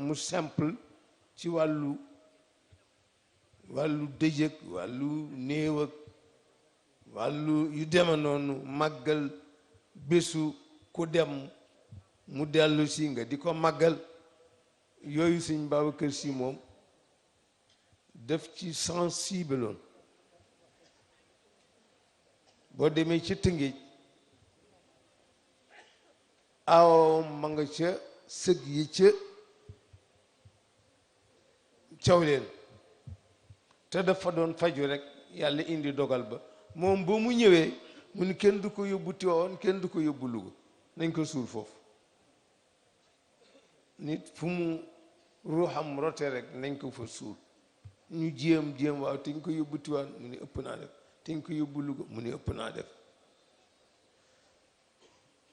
mu simple ci wàllu dëj ak wàllu néew ak wàllu yu deme noonu màggal bésu ku dem mu dellu si nga di ko màggal yooyu sëñ Babacar Si moom def ci sensible loon boo demee ci Tëngéej aw ma nga ca sëg yi ca Cawleen te dafa doon faju rek yàlla indi dogal ba moom ba mu ñëwee mu ni kenn du ko yóbbu Tiwaawan kenn du ko yóbbu Luga nañ ko suul foofu nit fu mu ruuxam rote rek nañ ko fa suul ñu jéem waaw te ñu ko yóbbu Tiwaawan mu ni ëpp naa def te ñu ko yóbbu Luga mu ni ëpp naa def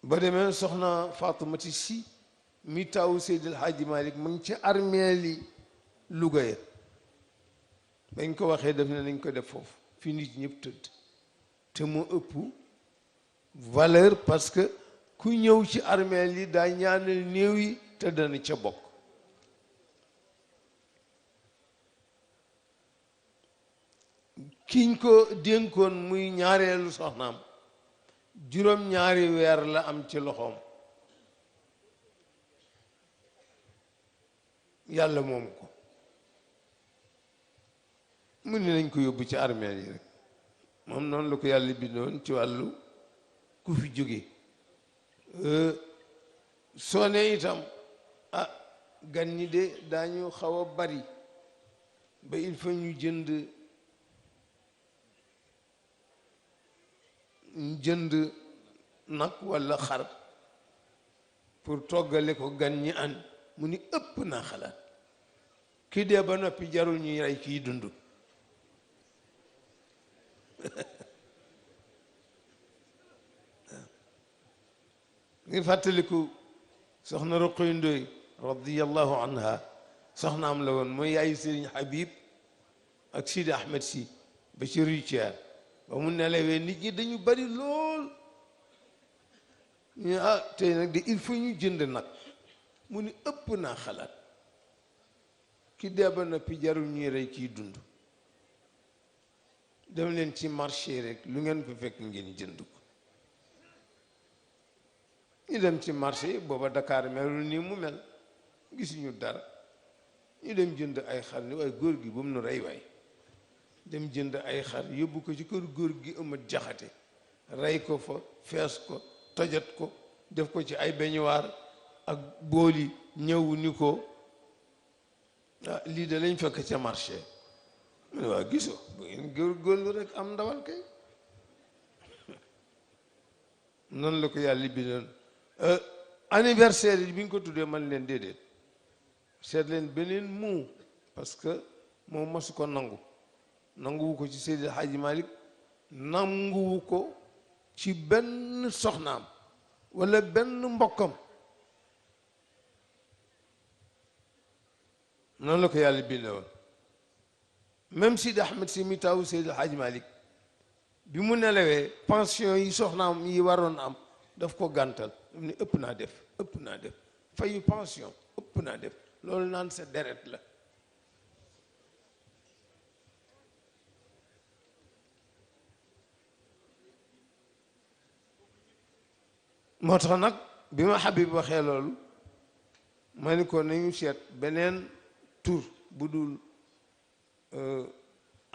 ba demee soxna Faatumata Si mi taawu Seydil Haaji Malick mu ngi ci armeeli Luga ya bañ ko waxee def ne nañ ko def foofu fi nit ñëpp tëdd te mu ëpp valeur parce que ku ñëw ci armeel yi daa ñaanal néew yi te dana ca bokk kiñ ko dénkoon muy ñaareelu soxnaam juróom-ñaari weer la am ci loxoom yàlla moom ko mu ne nañ ko yóbbu ci armeel yi rek moom noonu la ko yàlla bindoon ci wàllu ku fi jóge soo ne itam ah gan ñi de daañu xaw a bari ba il faut ñu jënd nag walla xar pour toggale ko gan ñi an mu ni ëpp naa xalaat ki dee ba noppi jarul ñuy rey kii dund ngi fàttaliku soxna Roqoy Ndoy radiyallahu anha soxnaam la woon mooy yaayu Sëriñ Habib ak Sidi Ahmed Si ba ci Richard ba mu nelawee nit ñi dañu bari lool ñu tey nag de il faut ñu jënd nag mu ni ëpp naa xalaat ki dee ba noppi jarul ñuy rey kii dund dem leen ci marché rek lu ngeen ko fekk ngeen jënd ko ñu dem ci marché booba Dakar melul nii mu mel gisuñu dara ñu dem jënd ay xar ni waaye góor gi bu mu nu rey waay dem jënd ay xar yóbbu ko ci kër góor gi Amat Jaxate rey ko fa fees ko tojat ko def ko ci ay beñuwaar ak booli ñëw ni ko lii de lañ fekk ca marché mu ne waa gisoo bu ngeen góorgóorlu rek am ndawal kay noonu la ko yàlla bindoon anniversaire yi bi ñu ko tuddee man leen déedéet seet leen beneen mu parce que moom masu ko nanguwu ko ci Seydi Hadji Malick nanguwu ko ci benn soxnaam walla benn mbokkam noonu la ko yàlla bindee woon même Sidi Ahmed Si mi taawu Seydi Hadji Malick bi mu nelawee pension yi soxnaam yi waroon am daf ko gàntal ni ëpp naa def fayu pension ëpp naa def loolu naan sa deret la moo tax nag bi ma Habib waxee loolu ma ni ko nañu seet beneen tur bu dul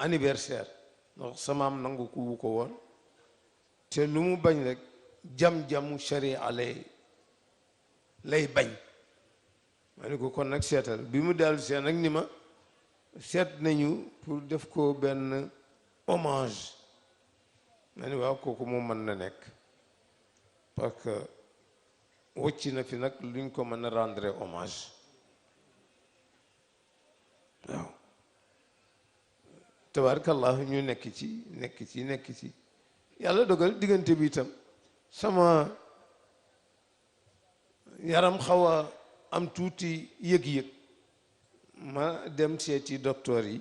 anniversaire ndax samaam nangu ku wu ko woon te lu mu bañ rek jam-jamu sharia lay bañ ma ni ko kon nag seetal bi mu dellu seen nag ni ma seet nañu pour def ko benn hommage ma ni waaw kooku moom mën na nekk parce que wocc na fi nag luñ ko mën a rendre hommage waaw tabarakallahu ñu nekk ci yàlla dogal diggante bi itam sama yaram xaw a am tuuti yëg-yëg ma dem seeti docteur yi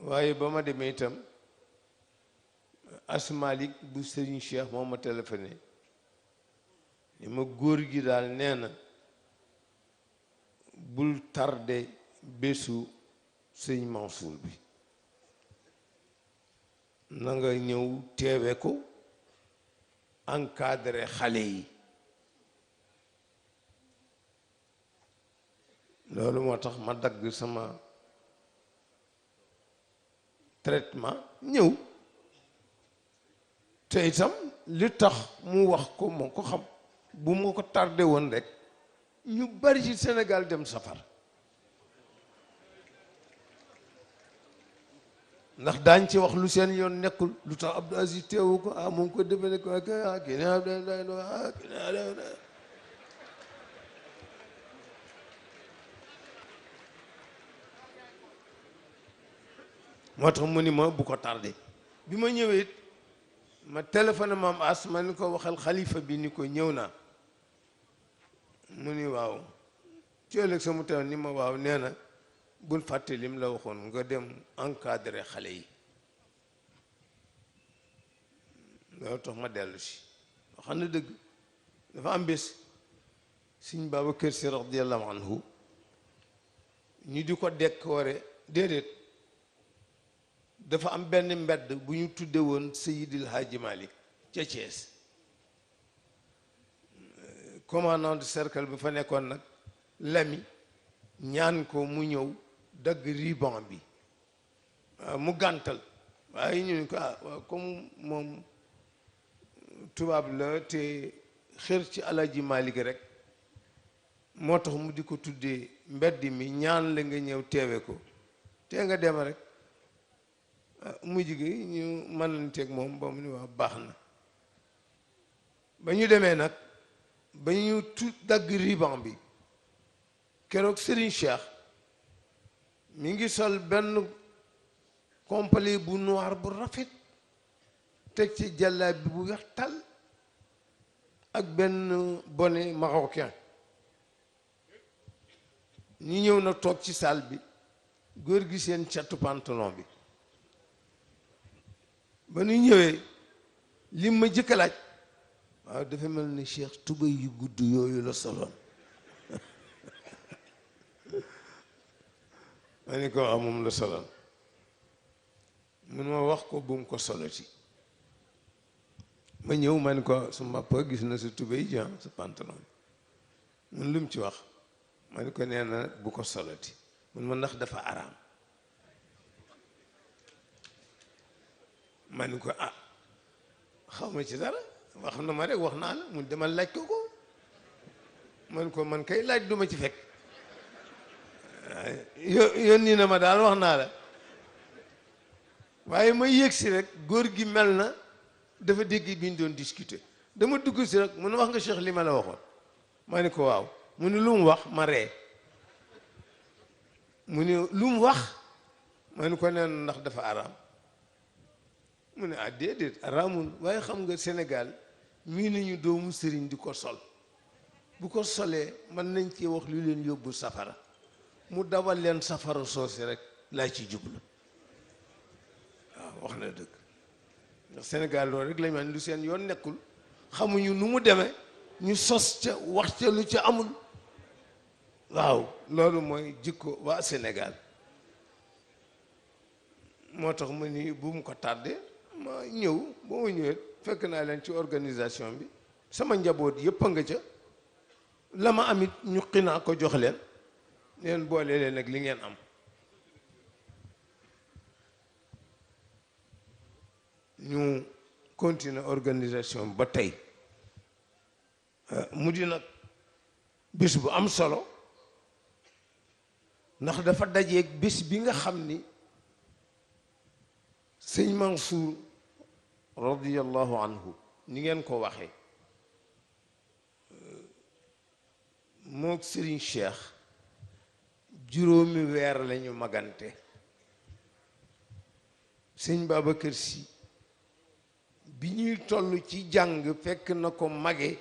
waaye ba ma demee itam Asmalik bu Serigne Cheikh moo ma téléphoné ni ma góor gi daal nee na bul tardé bésu sëñ Mansour bi na nga ñëw teewe ko encadré xale yi loolu moo tax ma dagg sama traitement ñëw te itam li tax mu wax ko moo ko xam bu ma ko tardé woon rek ñu bari ci Sénégal dem safar ndax daañ ci wax lu seen yoon nekkul lu tax Abdou Aziz teewu ko moom ko defee ko kii ne moo tax mu ni ma bu ko tardé bi ma ñëwee it ma téléphone maam as ma ni ko waxal xalifa bi ni ko ñëw naa mu ni waaw ci ëllëg sama teew ni ma waaw nee na bul fàtte lim la waxoon nga dem encadré xale yi loolu tax ma dellu si xam na dëgg dafa am bés Sëñ Babacar Si radiyallahu anhu ñu di ko décoré déedéet dafa am benn mbedd bu ñu tudde woon Seydil Hadji Malick ca Thiès commandant de cercle bi fa nekkoon nag lami ñaan ko mu ñëw dagg ruban bi mu gàntal waaye ñu ne ko waaw comme moom tubaab la te xër ci Alaaji Malick rek moo tax mu di ko tuddee mbedd mi ñaan la nga ñëw teewe ko te nga dem rek mujj gi ñu mënanteeg moom ba mu ni wax baax na ba ñu demee nag ba ñu dagg ruban bi keroog Serigne Cheikh mi ngi sol benn complet bu noir bu rafet teg ci jàllaa bi bu weex tal ak benn bonnet marocain ñu ñëw na toog ci salle bi góor gi seen catu pantalon bi ba ñu ñëwee li ma jëkk a laaj waaw dafa mel ni Cheikh tubéy yu gudd yooyu la soloon ma ni ko moom la soloon mun ma wax ko bu mu ko soloti ma ñëw ma ni ko su papa gis na sa tubéy ji sa pantalon mun lu mu ci wax ma ni ko nee na bu ko soloti mun ma ndax dafa araam ma ni ko xaw ma ci dara wax na ma rek wax naa la mu demal laaj ko man ko man kay laaj duma ci fekk yónni na ma daal wax naa la waaye ma yëg si rek góor gi mel na dafa dégg bi ñu doon discuter dama dugg si rek mun wax nga Cheikh li ma la waxoon ma ni ko waaw mu ni lu mu wax ma ree mu ni lu mu wax ma ni ko neen ndax dafa araam mu ne déedéet araamul waaye xam nga Sénégal mii nañu doomu sëriñ di ko sol bu ko solee mën nañ ci wax lu leen yóbbu safara mu dawal leen safara soosi rek laa ci jublu waaw wax na dëgg ndax Sénégal loolu rek lañ man lu seen yoon nekkul xamuñu nu mu demee ñu sos ca wax ca lu ca amul waaw loolu mooy jikko waa Sénégal moo tax ma ni bu mu ko tardé ma ñëw ba ma ñëwee fekk naa leen ci organisation bi sama njaboot yëpp a nga ca la ma amit ñu xinaa ko jox leen leen boole leen ak li ngeen am ñu continuer organisation ba tey mu di nag bés bu am solo ndax dafa dajeeg bés bi nga xam ni sëñ Mansour radiyallahu anhu ni ngeen ko waxee mook Serigne Cheikh juróomi weer lañu magante sëñ Babacar Sy bi ñuy toll ci jàng fekk na ko mage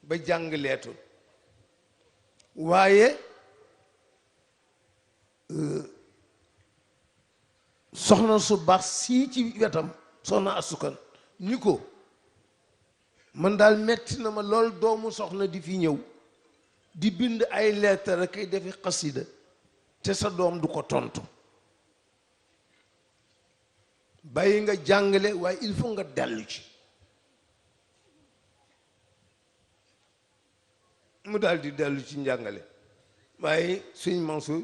ba jàng leetul waaye soxna su baax sii ci wetam soxna asukan ni ko man daal metti na ma lool doomu soxna di fi ñëw di bind ay lettre ak ay defi xasida te sa doom du ko tontu bàyyi nga jàngale waaye il faut nga dellu ci mu daal di dellu ci njàngale waaye sëñ Mansour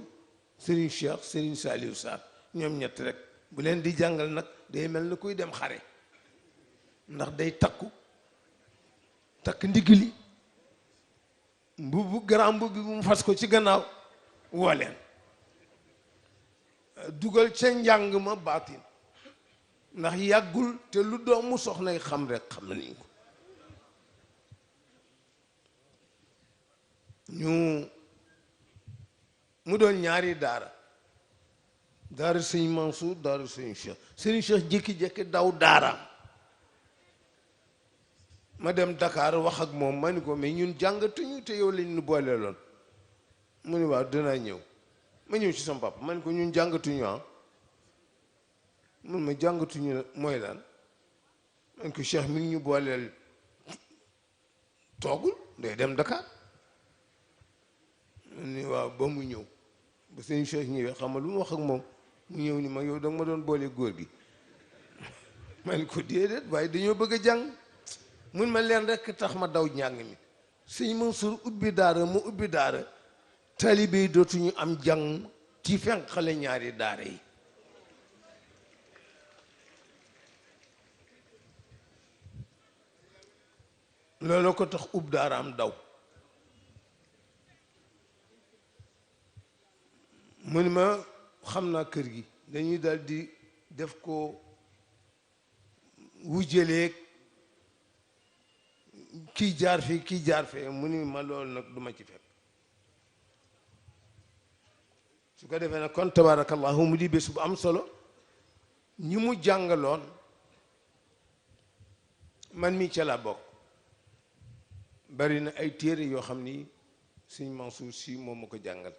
sëriñ Cheikh sëriñ Saliou Sarr ñoom ñett rek bu leen di jàngal nag day mel ni kuy dem xare ndax day takk ndigli mbubu grand mbubu bi mu fas ko ci gannaaw woo leen dugal ca njàng ma baatin ndax yàggul te lu doomu soxnay xam rek xam nañ ko mu doon ñaari daara sëñ Mansour daara sëñ Cheikh jékki-jékki daw daaraam ma dem Dakar wax ak moom ma ni ko mais ñun jàngatuñu te yow lañ nu boole loon mu ni waaw dinaa ñëw ma ñëw ci sama papa ma ni ko ñun jàngatuñu mun ma jàngatuñu mooy lan ma ni ko Cheikh mi ngi ñu booleel toogul day dem Dakar mu ni waaw ba mu ñëw ba sëñ Cheikh ñëwee xam nga lu mu wax ak moom mu ñëw ni ma yow danga ma doon boole góor gi ma ni ko déedéet waaye dañoo bëgg a jàng mun ma leen rekk tax ma daw njàng mi sëñ Mansour ubbi daara mu ubbi daara taalibe yi dootuñu am jàng ci fenk xale ñaari daara yi loolu ko tax ub daara am daw mu ni ma xam naa kër gi dañuy dal di def ko wujjaleeg kii jaar fii kii jaar fee mu ni ma loolu nag duma ci fekk su ko defee nag kon tabarakallahu mu di bés bu am solo ñi mu jàngaloon man mi ca la bokk bari na ay téere yoo xam ni sëñ Mansour Sy moom ma ko jàngal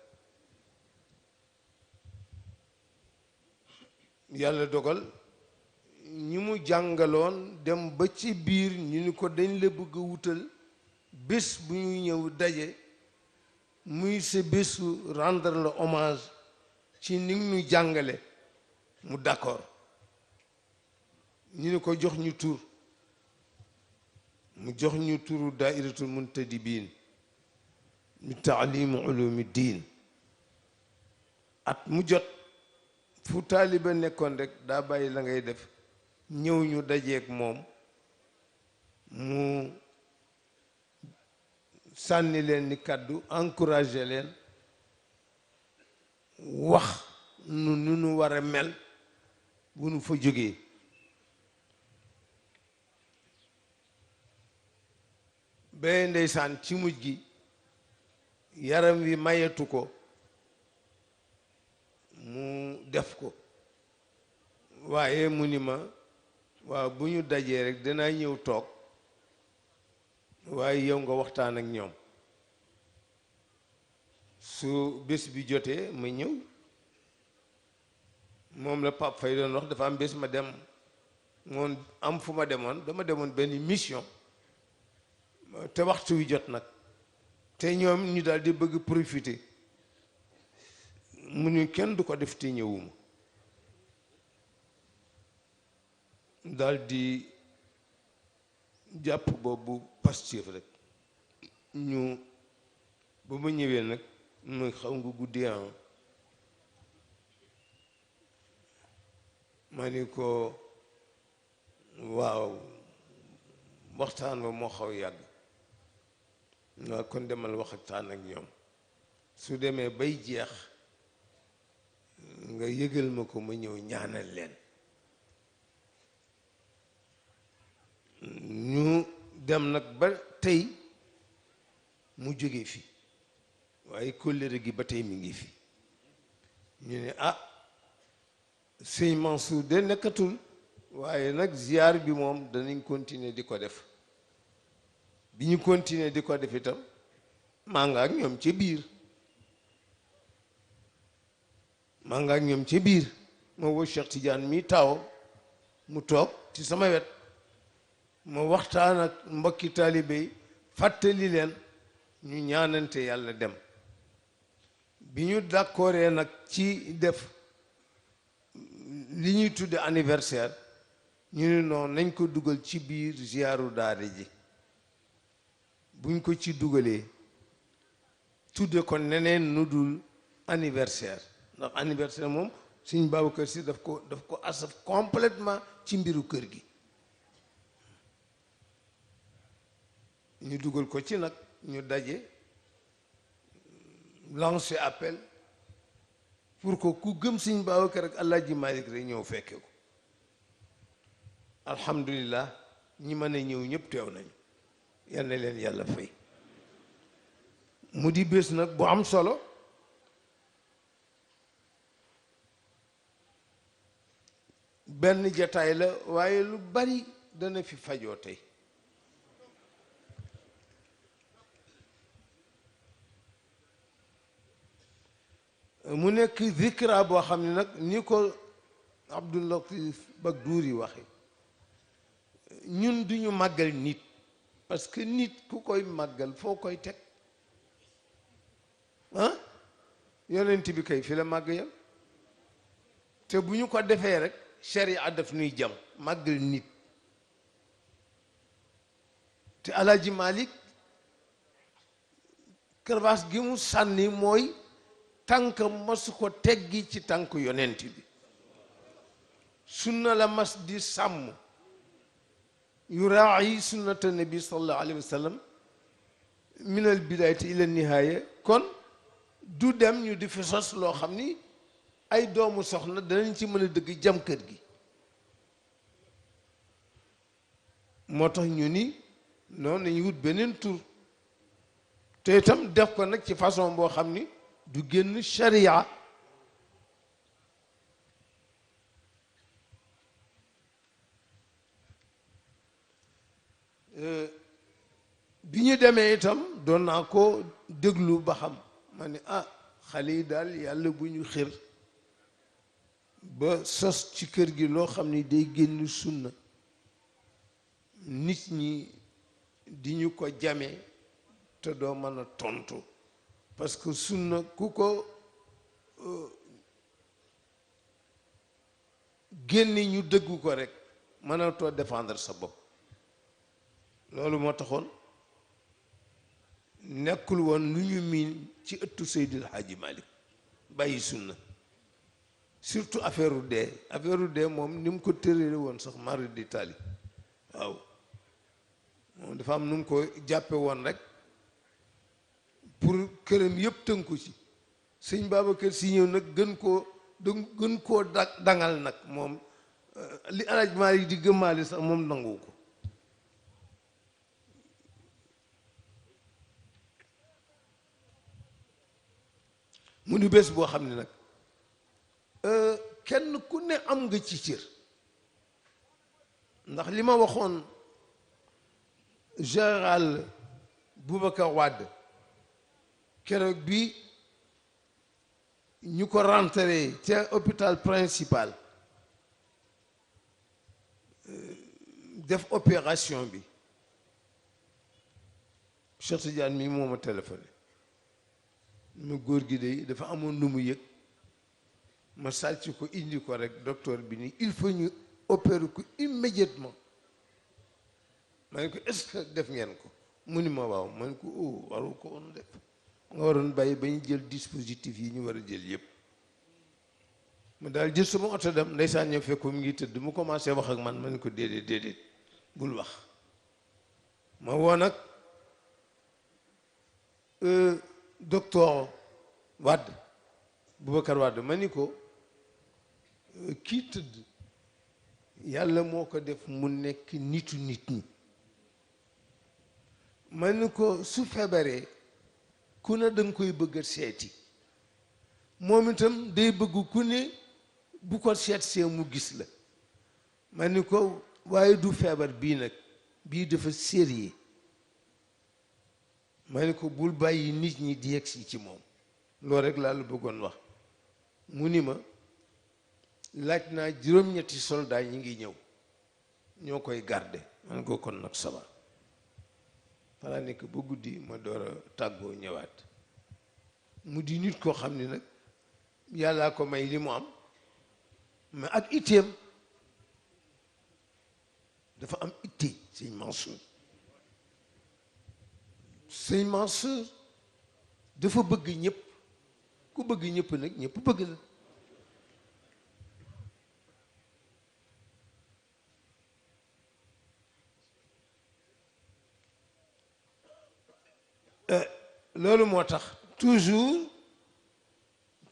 yàlla dogal ñi mu jàngaloon dem ba ci biir ñu ni ko dañ la bëgg a wutal bés bu ñuy ñëw daje muy sa bésu rendre le hommage ci ni ñu jàngale mu d'accord ñu ni ko jox ñu tur mu jox ñu turu daairatul muntadibin mi taalimu ulumi diin at mu jot fu taaliba nekkoon rek daa bàyyi la ngay def ñëw ñu dajeek moom mu sànni leen ni kàddu encouragé leen wax nu nu war a mel bu nu fa jógee ba ndeysaan ci mujj gi yaram wi mayetu ko mu def ko waaye mu ni ma waaw bu ñu dajee rek danaa ñëw toog waaye yow nga waxtaan ak ñoom su bés bi jotee ma ñëw moom la Pape Faye doon wax dafa am bés ma dem moom am fu ma demoon dama demoon benn mission te waxtu wi jot nag te ñoom ñu daal di bëgg profiter mu ñu kenn du ko def te ñëwuma daal di jàpp boobu Pastef rek ñu ba ma ñëwee nag muy xaw nga guddi ma ni ko waaw waxtaan ba moo xaw yàgg waaw kon demal waxtaan ak ñoom su demee bay jeex nga yëgal ma ko ma ñëw ñaanal leen ñu dem nag ba tey mu jóge fi waaye kóllëre gi ba tey mi ngi fi ñu ne ah sëñ Mansour de nekkatul waaye nag ziar bi moom danañ continuer di ko def bi ñu continuer di ko def itam maa nga ak ñoom ci biir maa nga ak ñoom ci biir ma woo Cheikh Tidiane mi taw mu toog ci sama wet ma waxtaan ak mbokki taalibe yi fàttali leen ñu ñaanante yàlla dem bi ñu d'accordee nag ci def li ñuy tudde anniversaire ñu ne noonu nañ ko dugal ci biir ziyaaru daara ji buñ ko ci dugalee tudde ko neneen nu dul anniversaire ndax anniversaire moom Sëñ Babacar Si daf ko asaf complètement ci mbiru kër gi ñu dugal ko ci nag ñu daje lancer appel pour que ku gëm Sëñ Babacar ak Alaaji Malik rek ñëw fekke ko alhamdulillah ñi mën a ñëw ñëpp teew nañu yal na leen yàlla fay mu di bés nag bu am solo benn jataay la waaye lu bari dana fi fajoo tey mu nekk zikra boo xam ne nag ni ko Abdul Latif Bagdouri waxe ñun duñu màggal nit parce que nit ku koy màggal foo koy teg ah yonent bi kay fi la màgg yam te bu ñu ko defee rek sharia daf nuy jam màggal nit te Alaaji Malik karbaas gi mu sànni mooy tànk masu ko teggi ci tànk yonent bi sunna la mas di sàmm yuraayi sunnata nabi sallallahu alayhi wa sallam min al bidayati ila nihaaya kon du dem ñu di fi sos loo xam ni ay doomu soxna danañ ci mën a dëgg jam kër gi moo tax ñu ni noonu nañu wut beneen tur te itam def ko nag ci façon boo xam ni du génn sharia bi ñu demee itam doon naa ko déglu ba xam ma ne xale yi daal yàlla bu ñu xër ba sos ci kër gi loo xam ni day génn sunna nit ñi di ñu ko jamee te doo mën a tontu parce que sunna ku ko génni ñu dëggu ko rek mënatoo défendre sa bopp loolu moo taxoon nekkul woon lu ñu miin ci ëttu Seydil Hadji Malick bàyyi sunna surtout affaire u dee moom ni mu ko tërale woon sax mari di tali waaw moom dafa am nu mu ko jàppe woon rek pour këram yëpp tënku ci sëñ Babacar Si ñëw nag gën koo dangal nag moom li Alaaji Malick di gëmmaale sax moom nangu ko mu ni bés boo xam ne nag kenn ku ne am nga ci cër ndax li ma waxoon général Boubacar Wade keroog bi ñu ko rentré ca hôpital principal def opération bi Cheikh Tidiane mi moo ma téléphoné ma góor gi de dafa amoon lu mu yëg ma sàcc ko indi ko rek docteur bi ni il faut ñu opérer ko immédiatement ma ne ko est-ce que def ngeen ko mu ni ma waaw ma ne ko waru ko woon def nga waroon bàyyi ba ñu jël dispositif yi ñu war a jël yëpp ma daal jël sama oto dem ndeysaan ñëw fekk mu ngi tëdd mu commencé wax ak man ma ne ko déedéet bul wax ma woo nag docteur Wade Boubacar Wade ma ni ko kii tëdd yàlla moo ko def mu nekk nitu nit ñi ma ni ko su feebaree ku ne danga koy bëgg a seeti moom itam day bëgg ku ne bu ko seet see mu gis la ma ni ko waaye du feebar bii nag bii dafa sérieux ma ni ko bul bàyyi nit ñi di yegsi ci moom loolu rek laa la bëggoon wax mu ni ma laaj naa juróom-ñetti soldat ñi ngi ñëw ñoo koy garde man ko kon nag saba fala nekk ba guddi ma door a tàggoo ñëwaat mu di nit koo xam ni nag yàllaa ko may li mu am mais ak itteem dafa am itte sëñ Mansour sëñ Mansour dafa bëgg ñëpp ku bëgg ñëpp nag ñëpp bëgg la loolu moo tax toujours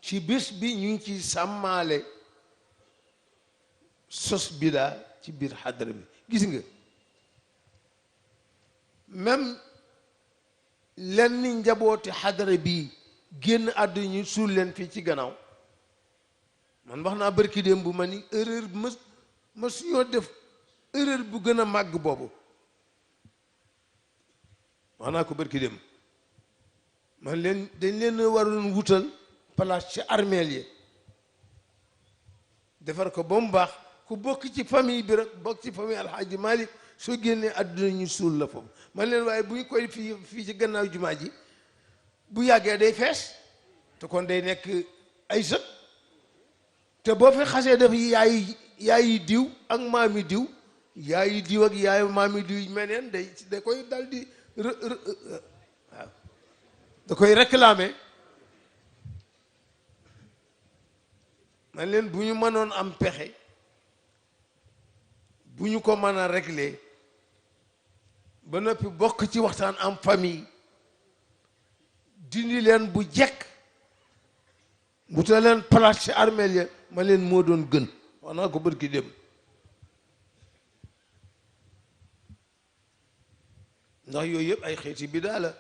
ci bés bi ñu ngi ci sàmmaale sos bidaa ci biir xadara bi gis nga même lenn njabooti xadara bi génn àdduna ñu suul leen fii ci gannaaw man wax naa barki démb bu ma ni erreur ma suñoo def erreur bu gën a màgg boobu wax naa ko barki démb man leen dañ leen waroon wutal place ci armeel yi defar ko ba mu baax ku bokk ci famille bi rek bokk ci famille alxaaji Malick soo génnee àdduna ñu suul la foofu man leen waaye bu ñu koy fii ci gannaaw jumaa ji bu yàggee day fees te kon day nekk ay sët te boo fi xasee def yaayi diw ak maami diw yaayi diw ak yaayu maami diw meneen da koy dal di waaw da koy réclamer man leen bu ñu mënoon am pexe bu ñu ko mën a régler ba noppi bokk ci waxtaan am famille dindi leen bu jekk wuta leen place ci armeel ya ma leen moo doon gën wax naa ko bërki dem ndax yooyu yëpp ay xeeti bidaa la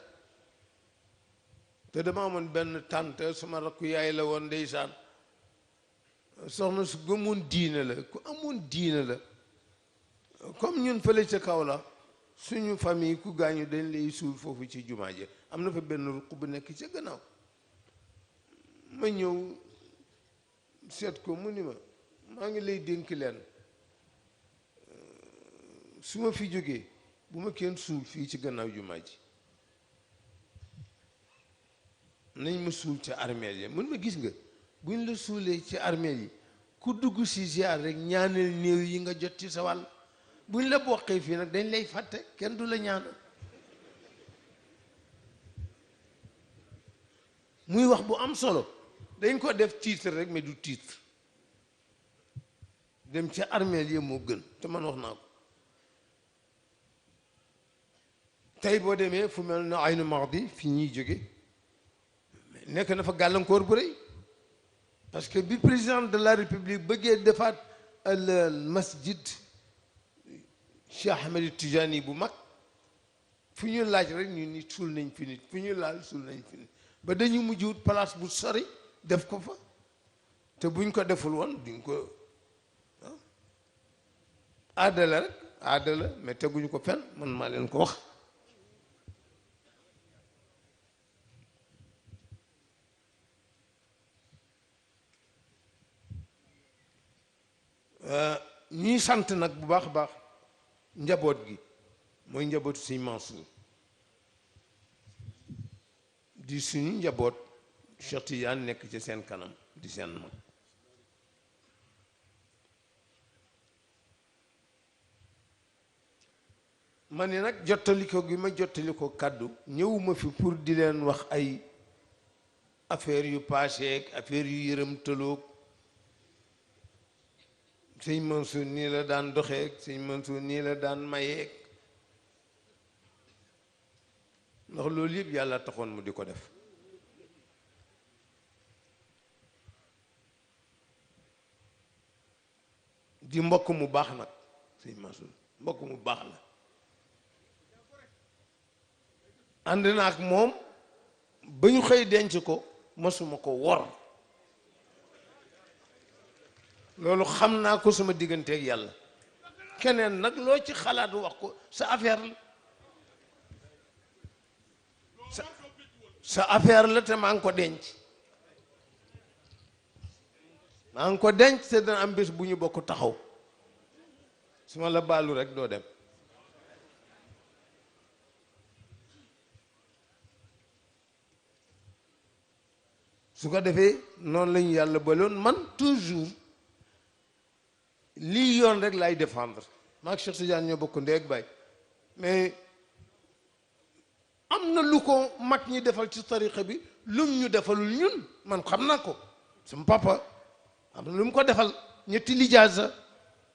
te dama amoon benn tante sama rakku yaay la woon ndeysaan soxna su gëmoon diine la ku amoon diine la comme ñun fële ca kaw la suñu famille ku gaañu dañ lay suul foofu ci jumaa ji am na fa benn ruq bu nekk ca gannaaw ma ñëw seet ko mu ni ma maa ngi lay dénk leen su ma fi jógee bu ma kenn suul fii ci gannaaw jumaa ji nañ ma suul ca armeel yi mën ma gis nga buñ la suulee ci armeel yi ku dugg si ziar rek ñaanal néew yi nga jot ci sa wàll buñ la boqee fii nag dañ lay fàtte kenn du la ñaanal muy wax bu am solo dañ ko def titre rek mais du titre dem ca armeel yi moo gën te man wax naa ko tey boo demee fu mel na Aynu Mahdi fi ñuy jóge nekk na fa gàllankoor bu rëy parce que bi président de la république bëggee defaat al masjid Cheikh Ahmed Tijani bu mag fu ñu laaj rek ñu ni suul nañ fi nit fu ñu laal suul nañ fi nit ba dañu mujj wut place bu sori def ko fa te buñ ko deful woon duñ ko aada la rek aada la mais teguñu ko fenn man maa leen ko wax ñuy sant nag bu baax a baax njaboot gi mooy njabootu Sëñ Mansour di suñu njaboot Cheikh Tidiane nekk ci seen kanam di seen mag ma ne nag jottali ko gi ma jottali ko kàddu ñëwuma fi pour di leen wax ay affaire yu passé ak affaire yu yërëm tëloog Sëñ Mansour nii la daan doxeek Sëñ Mansour nii la daan mayeek ndax loolu yëpp yàlla taxoon mu di ko def di mbokk mu baax nag Sëñ Mansour mbokk mu baax la ànd na ak moom ba ñu xëy denc ko masuma ko wor loolu xam naa ko sama digganteeg yàlla keneen nag loo ci xalaat wax ko sa affaire la sa affaire la te maa ngi ko denc maa ngi ko denc te dana am bés bu ñu bokk taxaw su ma la baalu rek doo dem su ko defee noonu la ñu yàlla baloon man toujours lii yoon rek laay défendre maak Cheikh Tidiane ñoo bokk ndey ak baay mais am na lu ko mag ñi defal ci tariqa bi lum ñu defalul ñun man xam naa ko sama papa am na lu mu ko defal ñetti lijaasa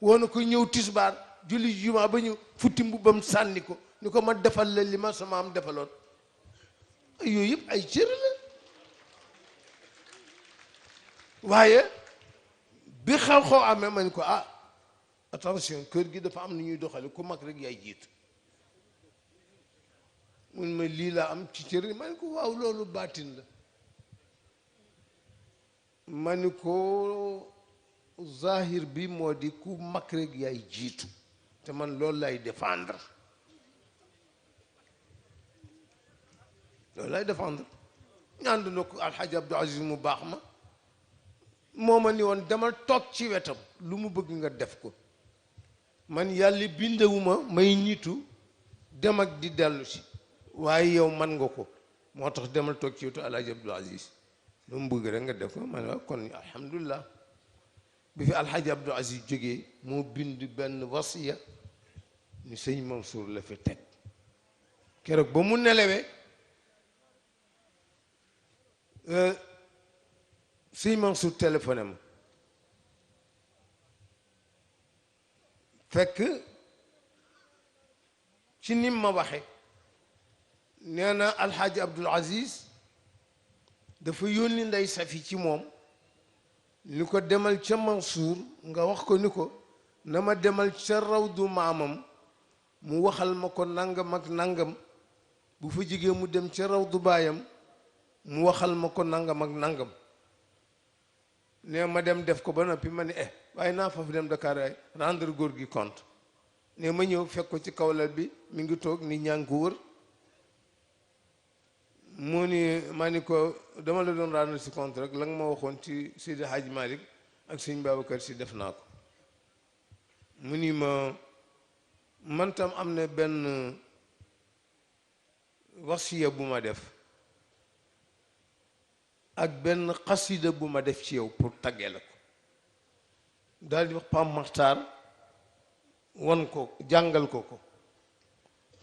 woona ko ñëw tisbaar julli juma ba ñu futti mbubbam sànni ko ni ko ma defal la li ma sama am defaloon yooyu yëpp ay cër la waaye bi xew-xew amee ma ni ko ah attention kër gi dafa am nu ñuy doxale ku mag rek yaay jiitu mun ma lii laa am ci cër ma ni ko waaw loolu baatin la ma ni ko zahir bi moo di ku mag rek yaay jiitu te man loolu lay défendre loolu lay défendre ñaand na ko alxaaji Abdou Aziz mu baax ma moo ma ni woon demal toog ci wetam lu mu bëgg nga def ko man yàlla bindewuma may nitu dem ak di dellu si waaye yow man nga ko moo tax demal toog ci wetu alxaaji Abdou Aziz lu mu bëgg rek nga def ko man waaw kon alhamdulilah bi fi alxaaji Abdou Aziz jógee moo bind benn wasiya ni sëñ Mansour la fi teg keroog ba mu nelawee sëñ Mansour téléphoné ma fekk ci nim ma waxe nee na alxaaji Abdul Aziz dafa yónni ndey safi ci moom ni ko demal ca Mansour nga wax ko ni ko na ma demal ca rawdu maamam mu waxal ma ko nangam ak nangam bu fa jigee mu dem ca rawdu baayam mu waxal ma ko nangam ak nangam ne ma dem def ko ba noppi ma ne waaye naa fa dem Dakar ay rendre góor gi compte ne ma ñëw fekk ko ci kawlal bi mi ngi toog ni ñaa ngi ko wër mu ni ma ni ko dama la doon rendre si compte rek la nga ma waxoon ci Seydi Hadj Malick ak sëñ Babacar Si def naa ko mu ni ma man tam am na benn wasiya bu ma def ak benn xasida bu ma def ci yow pour taggee la ko daal di wax Pam Maxtaar won ko jàngal ko ko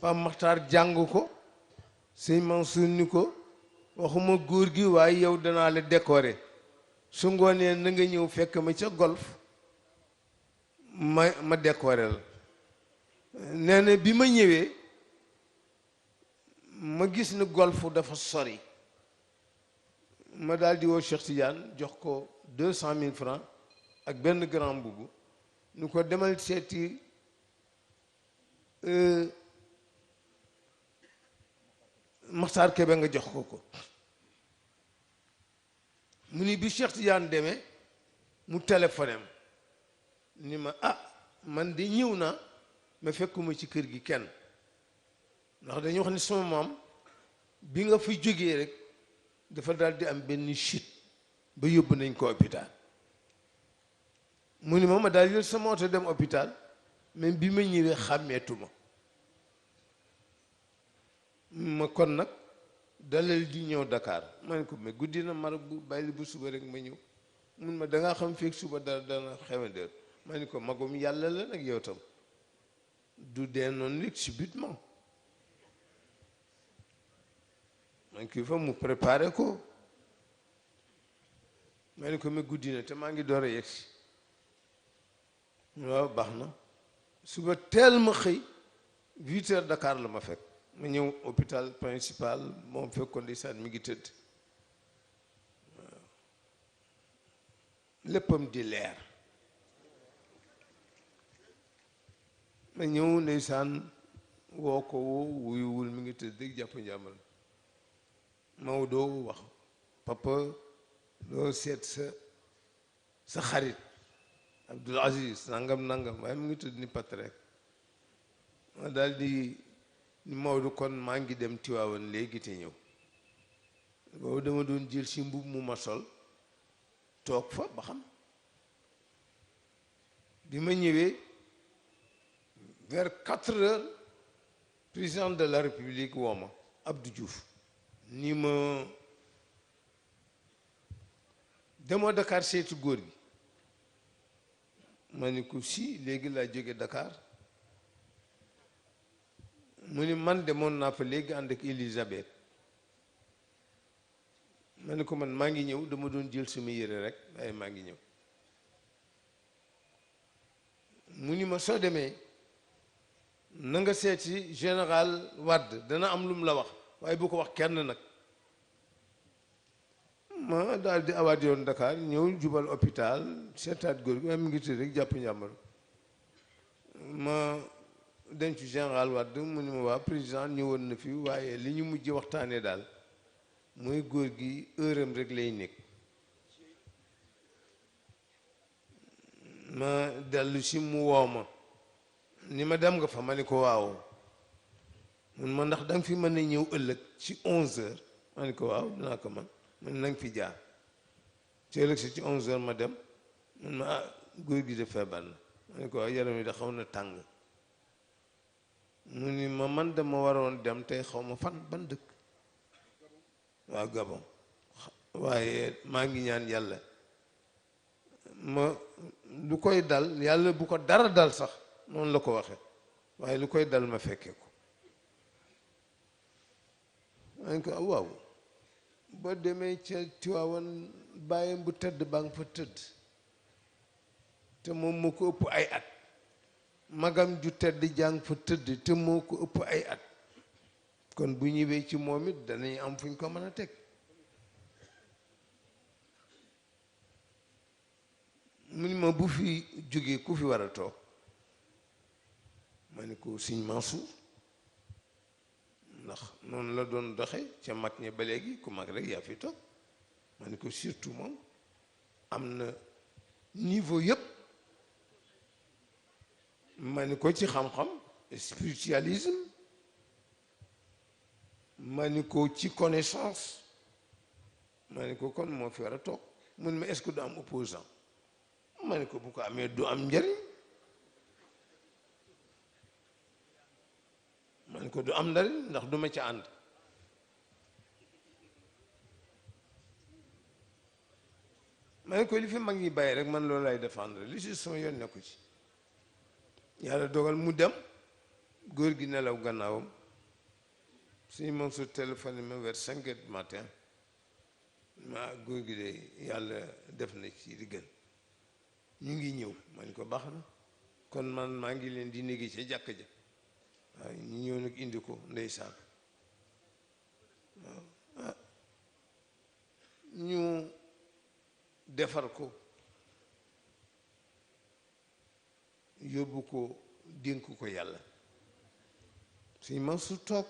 Pam Maxtaar jàng ko sëñ Mansour ni ko waxuma góor gi waaye yow danaa la décorer su ngoonee na nga ñëw fekk ma ca golf ma décorer la nee na bi ma ñëwee ma gis ni golf dafa sori ma daal di woo Cheikh Tidiane jox ko 200 000 francs ak benn grand mbubu nu ko demal seeti Maxtaar Kebe nga jox ko ko mu ni bi Cheikh Tidiane demee mu téléphoné ma ni ma man de ñëw naa ma fekkuma ci kër gi kenn ndax dañu wax ni sama maam bi nga fi jógee rek dafa daal di am benn chute ba yóbbu nañ ko hôpital mu ni ma daal jël sama oto dem hôpital même bi ma ñëwee xàmmeetuma ma kon nag dalal di ñëw Dakar ma ne ko mais guddi na mara bu bàyyi bu suba rek ma ñëw mun ma dangaa xam feeg suba dana xewandeer ma ne ko magum yàlla la nag yow tam du dee noonu rek subitement man kii fa mu préparé ko ma ne ko mais guddi na te maa ngi door a yegsi waaw baax na suba teel ma xëy 8 heures Dakar la ma fekk ma ñëw hôpital principal moom fekkoon ndeysaan mi ngi tëdd waaw léppam di leer ma ñëw ndeysaan woo ko wuyuwul mi ngi tëdd dëgg jàpp njàmbal Maodo wax papa doo seet sa xarit Abdoul Aziz nangam waaye mu ngi tëdd ni pat rek ma daal di ni Maodo kon maa ngi dem Tiwaawan léegi te ñëw boobu dama doon jël si mbubb mu ma sol toog fa ba xam bi ma ñëwee vers 4 heures président de la République woo ma Abdou Diouf ni ma demoo Dakar seetu góor gi ma ni ko si léegi laa jóge Dakar mu ni man demoon naa fa léegi ànd ak Elisabeth ma ni ko man maa ngi ñëw dama doon jël sama yére rek waaye maa ngi ñëw mu ni ma soo demee na nga seeti général Wade dana am lu mu la wax waaye bu ko wax kenn nag ma daal di awaat yoon Dakar ñëw jubal hôpital seetaat góor gi ma mi ngi tëdd rek jàpp njàmbur ma denc général Wade mu ni ma waa président ñëwoon na fi waaye li ñu mujj waxtaanee daal mooy góor gi heure am rek lay nekk ma dellu si mu woo ma ni ma dem nga fa ma ni ko waaw mun ma ndax danga fi mën a ñëw ëllëg ci 11h ma ni ko waaw dinaa ko man na nga fi jaar ci ëllëg si ci 11h ma dem mun ma ah góor gi de feebar na ma ni ko waaw yaram yi da xaw na tàng mu ni ma man dama waroon dem tey xaw ma fan ban dëkk waaw Gabon waaye maa ngi ñaan yàlla ma lu koy dal yàlla bu ko dara dal sax noonu la ko waxe waaye lu koy dal ma fekke ko maa ngi ko waaw ba demee ca Tiwaawan bàyyam bu tëdd baa nga fa tëdd te moom moo ko ëpp ay at magam ju tedd jàng fa tëdd te moo ko ëpp ay at kon bu ñëwee ci moom it danañ am fuñ ko mën a teg mu ni ma bu fi jógee ku fi war a toog ma ni ko Sëñ Mansour ndax noonu la doon doxe ca mag ñi ba léegi ku mag rek yaa fi toog ma ni ko surtout moom am na niveau yëpp ma ni ko ci xam-xam spiritualisme ma ni ko ci connaissance ma ni ko kon moo fi war a toog mun ma est-ce que du am opposant ma ni ko bu ko amee du am njëriñ ma ni ko du am njëriñ ndax du ma ca ànd ma ni ko li fi mag ñi bàyyi rek man loolu lay défendre li si sama yoon nekku ci yàlla dogal mu dem góor gi nelaw gannaawam suñu moom su téléphoné ma vers 5 heures du matin ma góor gi de yàlla def na ci li gën ñu ngi ñëw ma ni ko baax na kon man maa ngi leen di néegi ca jàkk ja waaw ñu ñëw nag indi ko ndeysaan waaw ñu defar ko yóbbu ko dénk ko yàlla suñu man su toog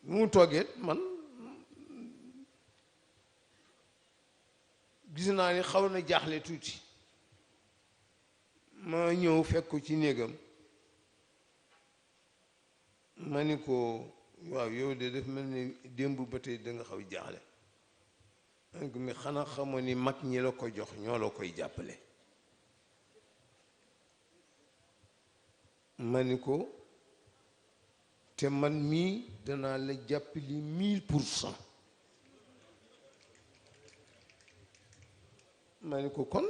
mu toogee man gis naa ni xaw na jaaxle tuuti ma ñëw fekk ko ci néegam ma ni ko waaw yow de daf mel ni démb ba tey da nga xaw jaaxle ma ni ko mais xanaa xamoo ni mag ñi la ko jox ñoo la koy jàppale ma ni ko te man mii danaa la jàppali 1000%. ma ni ko kon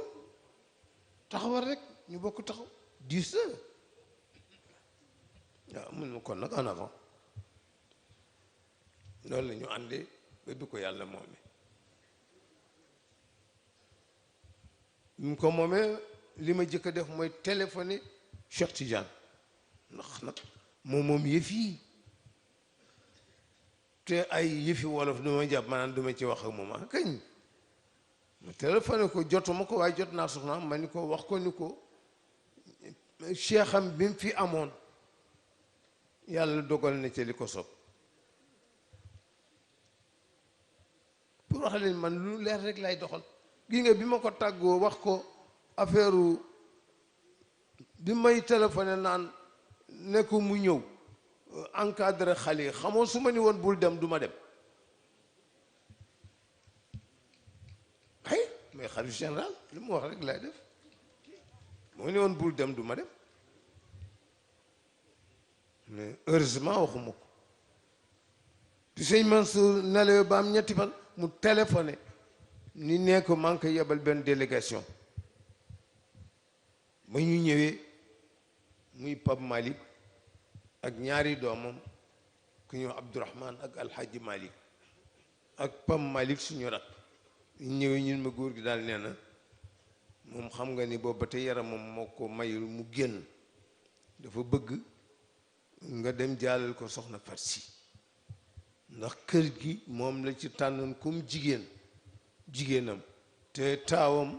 taxawal rek ñu bokk taxaw 10 waaw mun ma kon nag en avant loolu la ñu àndee ba bi ko yàlla moomee ñu ko moomee li ma jëkk a def mooy téléphoné Cheikh Tidiane ndax nag moom yëf yi te ay yëfi wolof du ma jàpp maanaam du ma ci wax ak moom ah kañ ma téléphoné ko jotuma ko waaye jot naa soxnaam ma ni ko wax ko ni ko cheikh am bi mu fi amoon yàlla dogal na ci li ko sob pour wax leen man lu leer rek lay doxal gi nga bi ma ko tàggoo wax ko affaire bi may téléphoné naan ne ko mu ñëw encadré xale yi xamoo su ma ni woon bul dem du ma dem ay mais xalifa général li mu wax rek lay def moo ni woon bul dem du ma dem mais heureusement waxuma ko bi sëñ Mansour nelaw ba am ñetti fan mu téléphoné ni nee ko maa ngi koy yebal benn délégation ba ñu ñëwee muy Pape Malick ak ñaari doomam ku ñëw Abdourahman ak Alhaji Malick ak Pape Malick suñu rak ñu ñëwee ñun ma góor gi daal nee na moom xam nga ni boobu ba tey yaramam moo ko mayul mu génn dafa bëgg nga dem jaalal ko soxna Farsi ndax kër gi moom la ci tànnoon comme jigéenam te taawam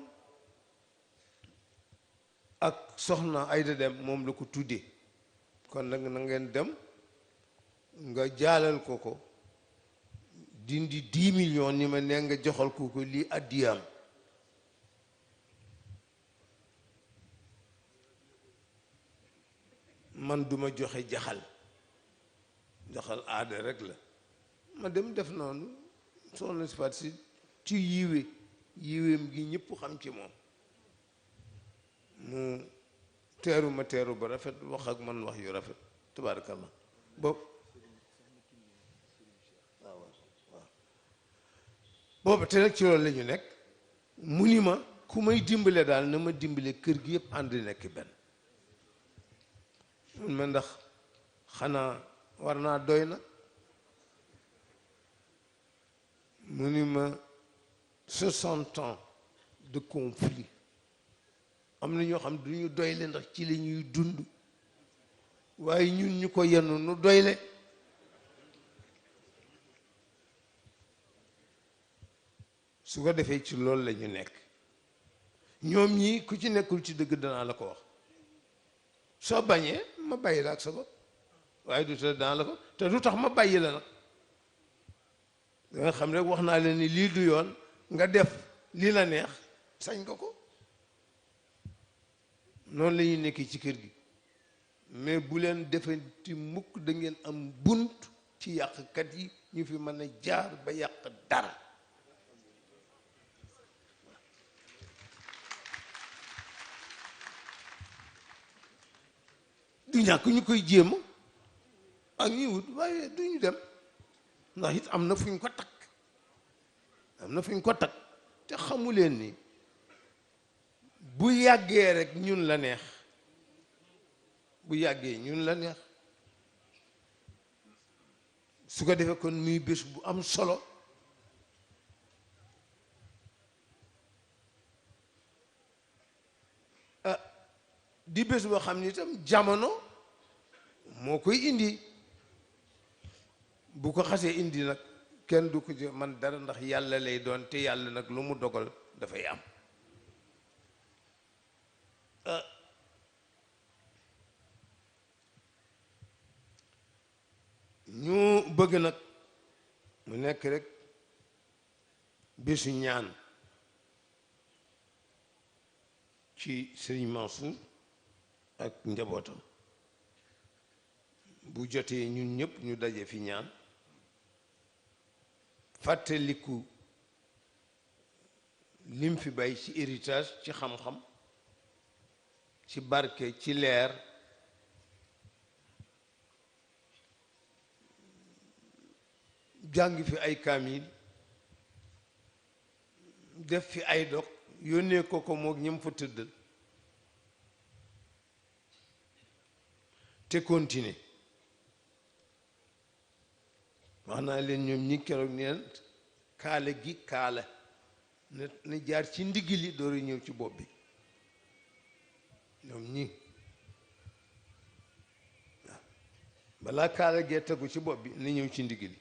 ak soxna Ayda Dem moom la ko tuddee kon nag na ngeen dem nga jaalal ko dindi 10 millions ni ma ne nga joxal ko lii addiyaam man duma joxe jaxal aada rek la ma dem def noonu soxna si Faat Si ci yiweem gi ñëpp xam ci moom mu teeru ma teeru ba rafet wax ak man wax yu rafet tabaarakallah booba te nag ci loolu la ñu nekk mu ni ma ku may dimbale daal na ma dimbale kër gi yëpp ànd nekk benn mun ma ndax xanaa war naa doy na mu ni ma 60 ans de conflit am na ñoo xam du ñu doyle ndax ci la ñuy dund waaye ñun ñu ko yenn nu doyle su ko defee ci loolu la ñu nekk ñoom ñii ku ci nekkul ci dëgg danaa la ko wax soo bañee ma bàyyi la ak sa bopp waaye du te danaa la ko te du tax ma bàyyi la nag danga xam rek wax naa leen ni lii du yoon nga def lii la neex sañ nga ko noonu la ñuy nekk ci kër gi mais bu leen defenti mukk da ngeen am bunt ci yàqkat yi ñu fi mën a jaar ba yàq dara du ñàkk ñu koy jéem ak ñuy wut waaye du ñu dem ndax it am na fu ñu ko takk am na fu ñu ko takk te xamuleen ni bu yàggee rek ñun la neex bu yàggee ñun la neex su ko defee kon muy bés bu am solo di bés boo xam ni itam jamono moo koy indi bu ko xasee indi nag kenn du ko ci man dara ndax yàlla lay doon te yàlla nag lu mu dogal dafay am ñu bëgg nag mu nekk rek bésu ñaan ci Sëriñ Mansour ak njabootam bu jotee ñun ñëpp ñu daje fi ñaan fàttaliku lim fi bay ci héritage ci xam-xam ci barke ci leer jàng fi ay kaamil def fi ay dog yónnee ko mook ñëm fa tëddal te continuer wax naa leen ñoom ñi keroog neen kaala gi kaala na jaar ci ndigg li door ñëw ci bopp bi ñoom ñi waaw balaa kaala gee tegu ci bopp bi na ñëw ci ndigg li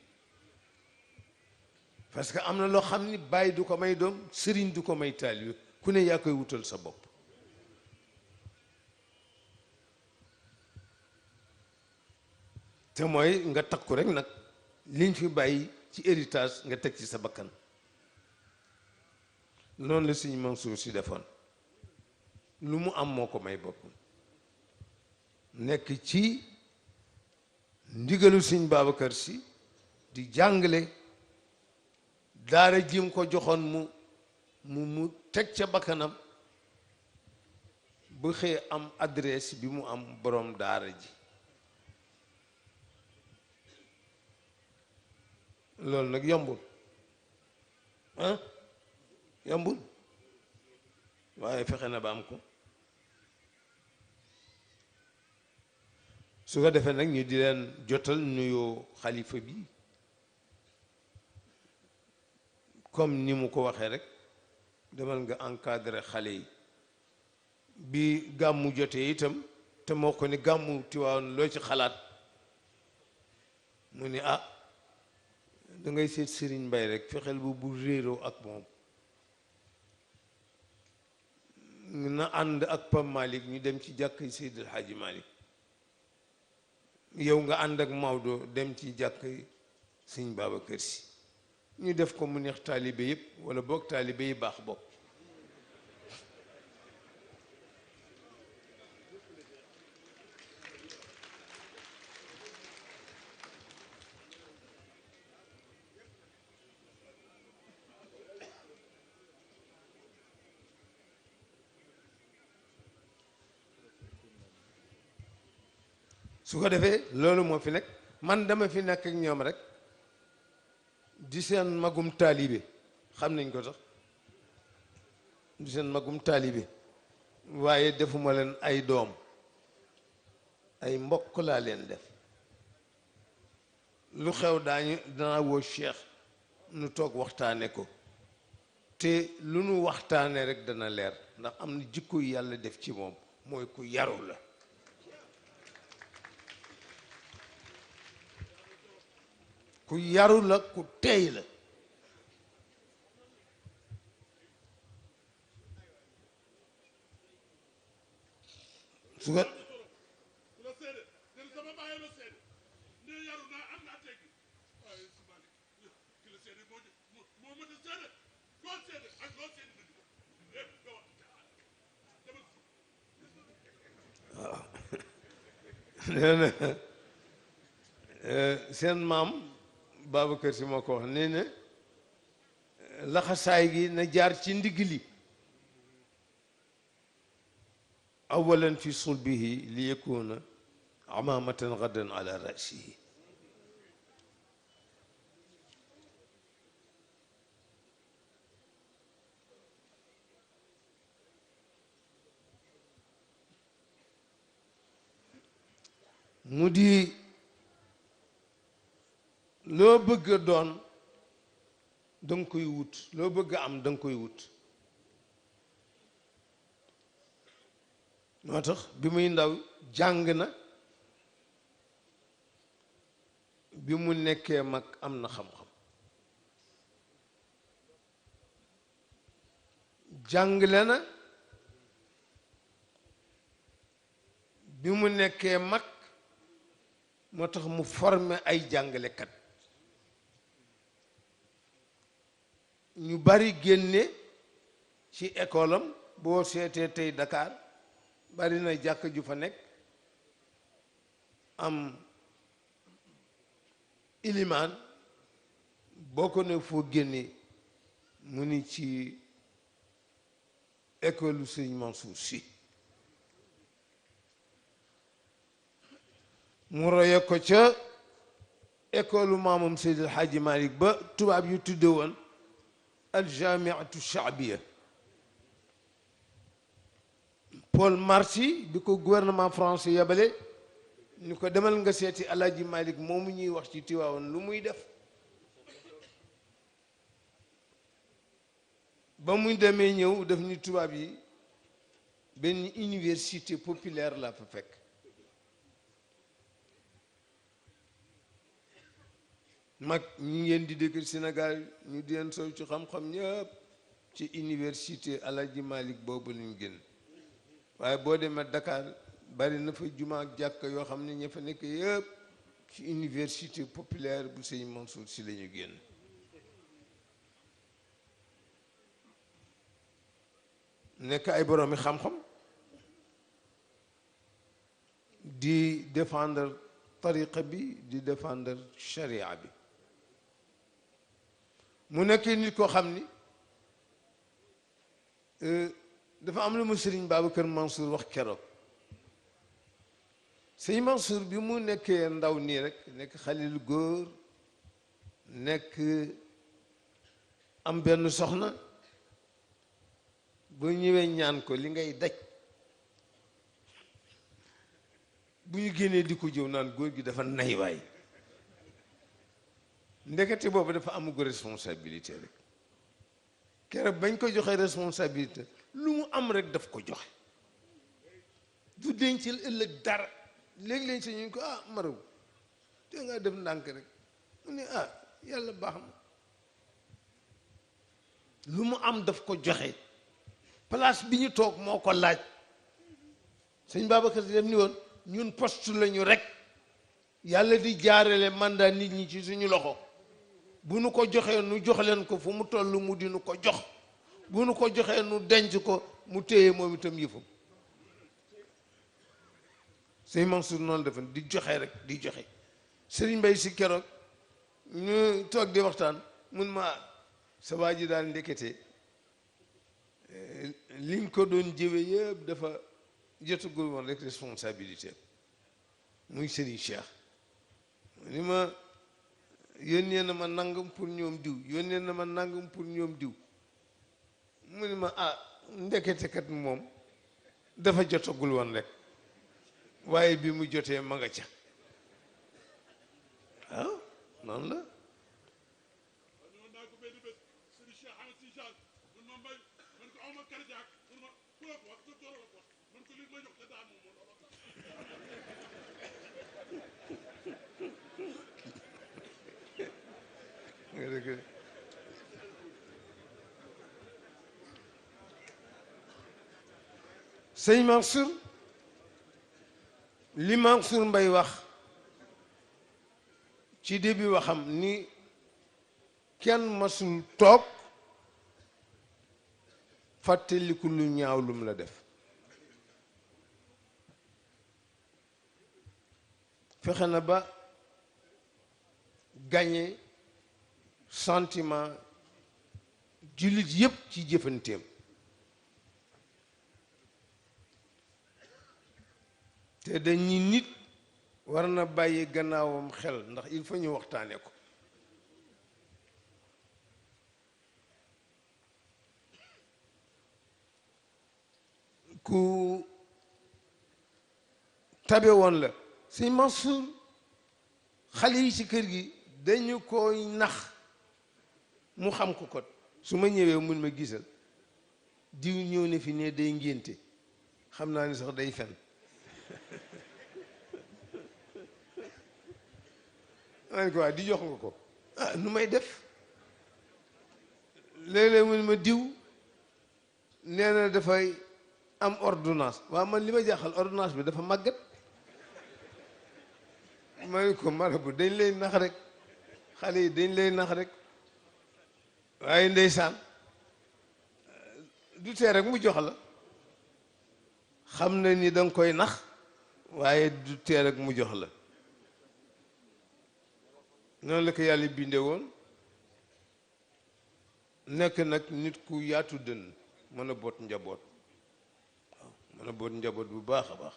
parce que am na loo xam ni bàyyi du ko may doom sëriñ du ko may taalibe ku ne yaa koy wutal sa bopp te mooy nga takku rek nag liñ fi bàyyi ci héritage nga teg ci sa bakkan noonu la Sëñ Mansour si defoon lu mu am moo ko may boppam nekk ci ndigalu Sëñ Babacar Si di jàngale daara jim ko joxoon mu teg ca bakkanam bu xëy am adresse bi mu am borom daara ji loolu nag yombul ah yombul waaye fexe na ba am ko. su ko defee nag ñu di leen jotal nuyoo xalifa bi comme ni mu ko waxee rek demal nga encadré xale yi bi gàmmu jotee itam te moo ko ni gàmmu Tiwaawan loo ci xalaat mu ni ah da ngay seet Serigne Mbaye rek fexeel bu réeroo ak moom na ànd ak Pam Malick ñu dem ci jàkk Seydil Hadji Malick yow nga ànd ak Maodo dem ci jàkk Sëñ Babacar Si ñu def ko mu neex taalibe yëpp wala boog taalibe yi baax bokk. su ko defee loolu moo fi nekk man dama fi nekk ak ñoom rek di seen magum taalibe xam nañ ko sax di seen magum taalibe waaye defuma leen ay doom ay mbokk laa leen def lu xew danaa woo Cheikh nu toog waxtaane ko te lu nu waxtaane rek dana leer ndax am na jikko yu yàlla def ci moom mooy ku yaru la ku yaru la ku teey la su ko nee na seen maam Babacar Si moo ko wax nee na laxasaay gi na jaar ci ndigg li awalan fi sulbihi li yakuna amamatan gadan ala rasihi mu di loo bëgg a doon danga koy wut loo bëgg a am danga koy wut moo tax bi muy ndaw jàng na bi mu nekkee mag am na xam-xam jàngale na bi mu nekkee mag moo tax mu formé ay jàngalekat ñu bari génne ci école am boo seetee tey Dakar bari na jàkk ju fa nekk am ilimaan boo ko ne foo génne mu ni ci école Sëñ Mansour Sy mu roye ko ca école maamam Seydil Hadji Malick ba tubaab yu tudde woon aljamiatu shaabiya Paul Marty bi ko gouvernement français yabale ni ko demal nga seeti Alaaji Malick moomu ñuy wax ci Tiwaawan lu muy def ba muy demee ñëw def ni tubaab yi benn université populaire la fa fekk mag ñi ngeen di dégg Sénégal ñu di leen sow ci xam-xam ñëpp ci université Alaaji Malick boobu lañ génn waaye boo demee Dakar bari na fa juma ak jàkk yoo xam ne ña fa nekk yëpp ci université populaire bu Sëñ Mansour Sy la ñu génn nekk ay boroomi xam-xam di défendre tariqa bi di défendre charia bi mu nekkee nit koo xam ni dafa am lu mu Sëriñ Babacar Mansour wax keroog Sëriñ Mansour bi mu nekkee ndaw nii rek nekk xalil góor nekk am benn soxna boo ñëwee ñaan ko li ngay daj bu ñu génnee di ko jëw naan góor gi dafa nay waay ndekete boobu dafa amugo responsabilité rek keroog bañ ko joxee responsabilité lu mu am rek daf ko joxe du dencal ëllëg dara léegi-léeg si ñu ko ah maraw te nga def ndànk rek mu ne ah yàlla baax na lu mu am daf ko joxe place bi ñu toog moo ko laaj sëñ Babacar Si def ni woon ñun poste lañu rek yàlla di jaarale mandat nit ñi ci suñu loxo bu nu ko joxee nu jox leen ko fu mu toll mu di nu ko jox bu nu ko joxee nu denc ko mu téye moom itam yëfam sëñ Mansour noonu defa di joxe rek di joxe sëriñ Mbay Si keroog ñu toog di waxtaan mun ma sa waa ji daal ndekete liñ ko doon jëwe yëpp dafa jotagul woon rek responsabilité muy sëriñ Cheikh ni ma yónnee na ma nangam pour ñoom diw yónnee na ma nangam pour ñoom diw mu ni ma ah ndekete kat moom dafa jotagul woon rek waaye bi mu jotee ma nga ca waaw noonu la sëñ Mansour li Mansour Mbay wax ci début waxam ni kenn masul toog fàttaliku lu ñaaw lum la def fexe na ba gagné sentiment jullit yépp ci jëfanteem te dañuy nit war na bàyyi gannaawam xel ndax il faut ñu waxtaane ko ku tabe woon la sëñ Mansour xale yi ci kër gi dañu koy nax mu xam ko kot su ma ñëwee mun ma gisal diw ñëw ne fi ne day ngénte xam naa ni sax day fen man ko waa di jox nga ko ah nu may def léeg-léeg mun ma diw nee na dafay am ordonnance waaw man li ma jaaxal ordonnance bi dafa màggat ma ne ko marabu dañ lay nax rek xale yi dañ lay nax rek waaye ndeysaan du tee rek mu jox la xam na ni danga koy nax waaye du tee rek mu jox la noonu la ko yàlla binde woon nekk nag nit ku yaatu dënn mën a boot njaboot waaw mën a boot njaboot bu baax a baax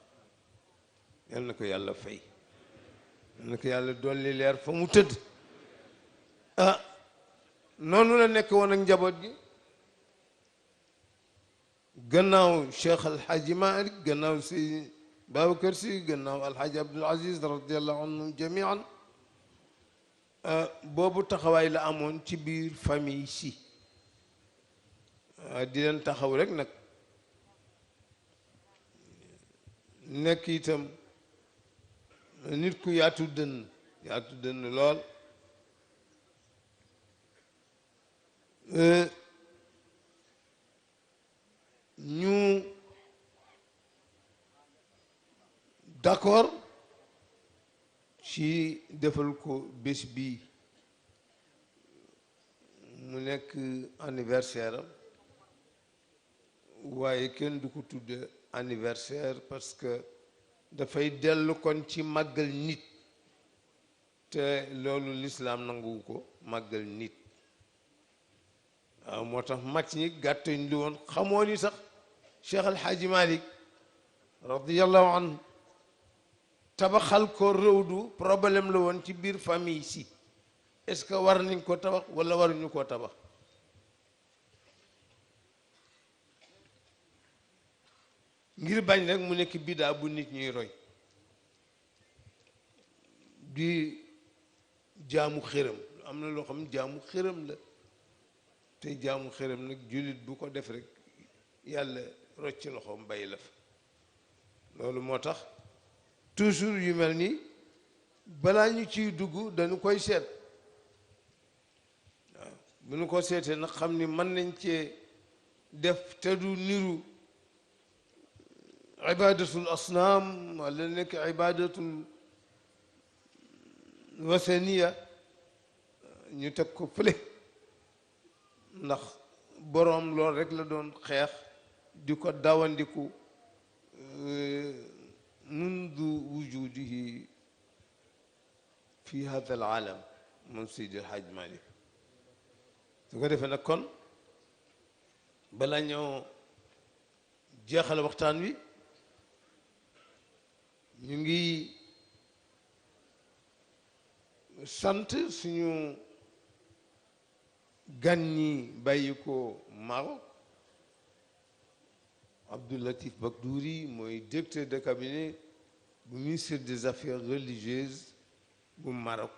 yal na ko yàlla fay yal na ko yàlla dolli leer fa mu tëdd ah noonu la nekk woon ak njaboot gi gannaaw Cheikh Alhaji Malick gannaaw si Babacar Si gannaaw Alhaji Abdul Aziz radiallahu anhum jamian boobu taxawaay la amoon ci biir famille si di leen taxaw rek nag nekk itam nit ku yaatu dënn lool ñu d'accord ci defal ko bés bi mu nekk anniversaire am waaye kenn du ko tudde anniversaire parce que dafay dellu kon ci màggal nit te loolu lislaam nanguwu ko màggal nit waaw moo tax mag ñi gàttañ li woon xamoo ni sax Cheikh Alhaaji Malick radiallahu anhu tabaxal ko rëwdu problème la woon ci biir famille si est-ce que war nañ ko tabax wala waruñu koo tabax ngir bañ rek mu nekk bidaa bu nit ñuy roy di jaamu xërëm. am na loo xam ne jaamu xërëm la te jaamu xërëm nag jullit bu ko def rek yàlla rocc loxoom bàyyi la fa. loolu moo tax toujours yu mel nii balaa ñu ciy dugg dañu koy seet waaw bu ñu ko seetee nag xam ni mën nañ cee def te du niru ibadatul asnaam wala nekk ibadatul wasaniya ñu teg ko fële ndax boroom loolu rek la doon xeex di ko dawandiku mundu wujudihi fi hada al alam moom Seydi El Hadj Malick su ko defee nag kon bala ñoo jeexal waxtaan wi ñu ngi sant suñu gan ñi bàyyi ko Maroc. Abdou Latif Bakdouri mooy directeur de cabinet bu ministre des affaires religieuses bu Maroc.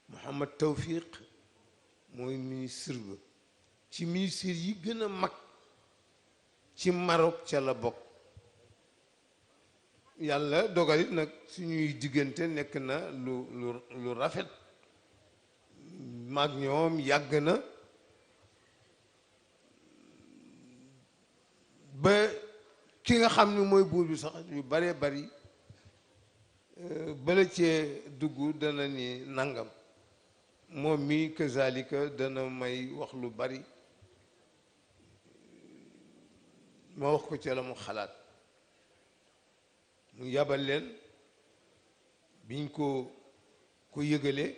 Mohamed Tawfiq mooy ministre ba ci ministre yi gën a mag ci Maroc ca la bokk. yàlla dogalit nag suñuy diggante nekk na lu rafet mag ñoom yàgg na ba ki nga xam ni mooy buur bi sax yu baree bari bala cee dugg dana ni nangam moom mi kazalika dana may wax lu bari ma wax ko ca la mu xalaat mu yabal leen biñ ko yëgalee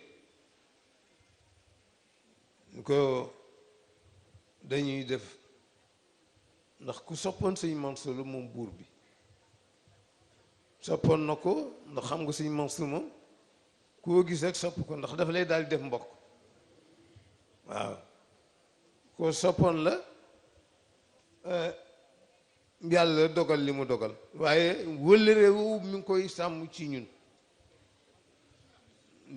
ñu ko dañuy def ndax ku soppoon sëñ Mansour la moom buur bi soppoon na ko ndax xam nga sëñ Mansour moom koo gis rek sopp ko ndax dafa lay daal di def mbokk waaw koo soppoon la yàlla dogal li mu dogal waaye wëllëre wu mi ngi koy sàmm ci ñun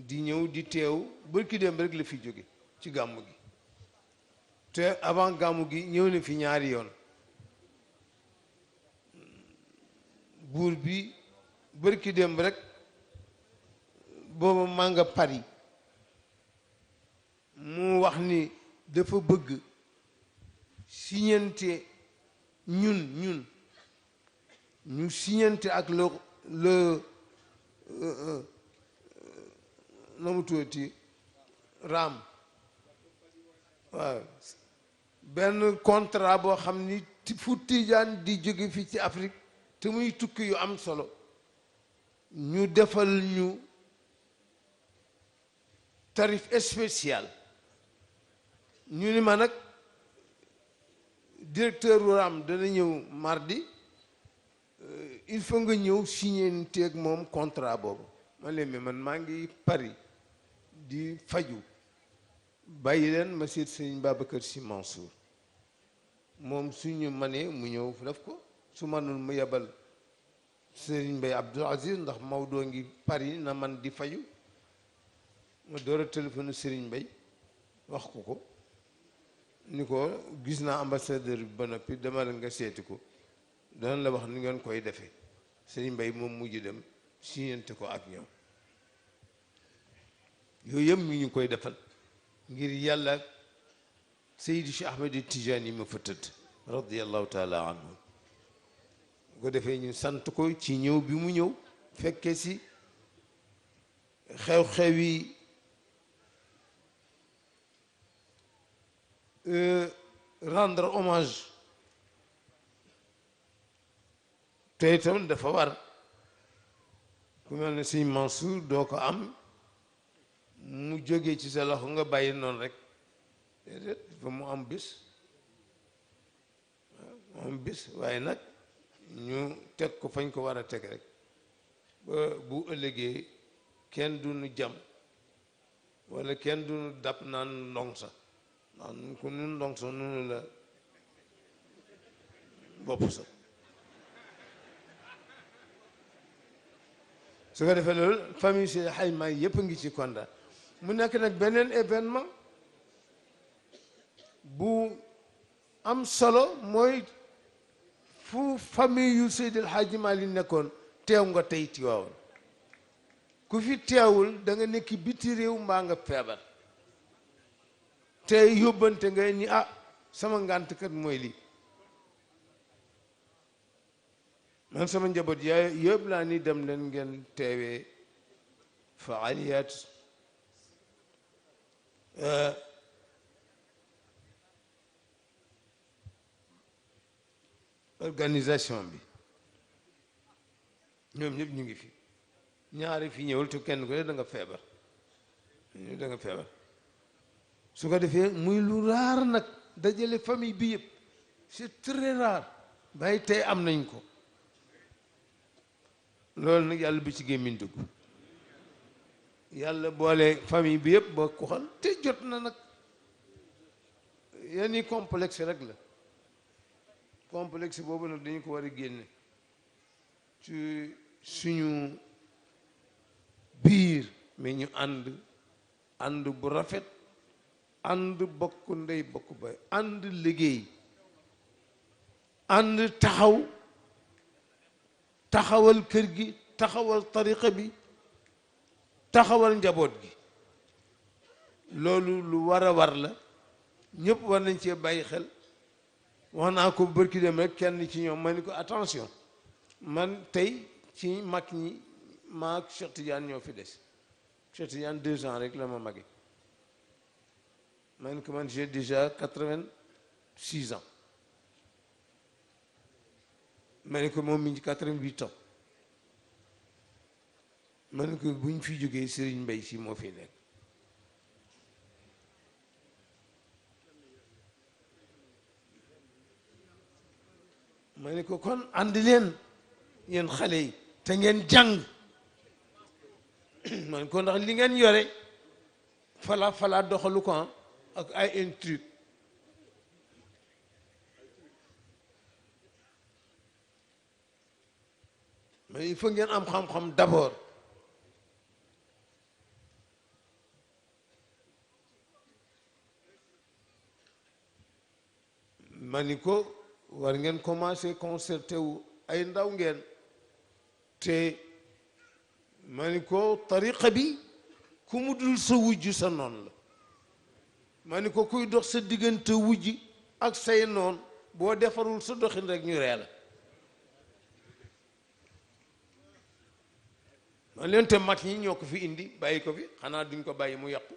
di ñëw di teew bërki dem rek la fi jóge ci gàmmu gi te avant gàmmu gi ñëw na fi ñaari yoon buur bi bërki dem rek booba maa nga Paris mu wax ni dafa bëgg siñante ñun ñu siñante ak le na mu tuuti raam waaw benn contrat boo xam ni fu Tijaan di jóge fii ci Afrique te muy tukki yu am solo ñu defal ñu tarif spécial ñu ni ma nag directeur RAM dana ñëw mardi il faut nga ñëw signé teeg moom contrat boobu ma leen mais man maa ngi Paris di faju bàyyi leen ma seet sëñ Babacar Sy Mansour moom suñu manee mu ñëw def ko su manul mu yebal Serigne Mbaye Abdoul Aziz ndax Maodo ngi Paris na man di faju ma door a téléphone Serigne Mbaye wax ko ni ko gis naa ambassadeur bi ba noppi demal nga seeti ko dana la wax ni ngeen koy defee Serigne Mbaye moom mujj dem signante ko ak ñoom yooyu yëpp mi ñu koy defal ngir yàlla Seydi Cheikh Ahmed Tidiane ma fa tëdd radiyallahu taala anhu bu ko defee ñu sant ko ci ñëw bi mu ñëw fekke si xew-xewi rendre hommage te itam dafa war ku mel ne Sëñ Mansour doo ko am mu jógee ci sa loxo nga bàyyi noonu rek déedéet dafa mu am bis mu am bis waaye nag ñu teg ko fañ ko war a teg rek ba bu ëllëgee kenn du nu jam walla kenn du nu dab naan ndong sa ndax nun ko nun ndong sa nunu la bopp sa su ko defee loolu famille si xayma yëpp a ngi ci kontaan mu nekk nag beneen événement bu am solo mooy fu famille yu Seydil Hadji Malick nekkoon teew nga tey Tiwaawan ku fi teewul da nga nekk biti réew mbaa nga feebar te yóbbante ngay ni ah sama ngànt kat mooy lii man sama njaboot yaay yëpp laa ni dem leen ngeen teewee faaliyat organisation bi ñoom ñëpp ñu ngi fi ñaari fi ñëwul te kenn ko ne da nga feebar da nga feebar su ko defee muy lu raar nag dajale famille bi yëpp c'est très rare bàyyi tey am nañ ko loolu nag yàlla bi ci gémmiñ dugg yàlla boole famille bi yëpp ba ko xal te jot na nag yenn complexe rek la complexe boobu nag dañu ko war a génne ci suñu biir mais ñu ànd bu rafet ànd bokk ndey bokk bay ànd liggéey ànd taxawal kër gi taxawal tariqa bi taxawal njaboot gi loolu lu war a war la ñëpp war nañ cee bàyyi xel wax naa ko bërki dem rek kenn ci ñoom ma ni ko attention man tey ci mag ñi maak Cheikh Tidiane ñoo fi des Cheikh Tidiane 2 ans rek la ma mage ma ni ko man j'ai déjà 86 ans ma ni ko moom mi ngi 88 ans ma ni ko bu ñu fi jógee Serigne Mbaye si moo fi nekk ma ni ko kon ànd leen yéen xale yi te ngeen jàng ma ni ko ndax li ngeen yore fala doxalu ko ak ay intrigue mais il faut ngeen am xam-xam d'abord ma ni ko war ngeen commencé concerté wu ay ndaw ngeen te ma ni ko tariqa bi ku mu dul sa wujj sa noon la ma ni ko kuy dox sa diggante wujj ak say noon boo defarul sa doxin rek ñu ree la man leen te mag ñi ñoo ko fi indi bàyyi ko fi xanaa duñ ko bàyyi mu yàqu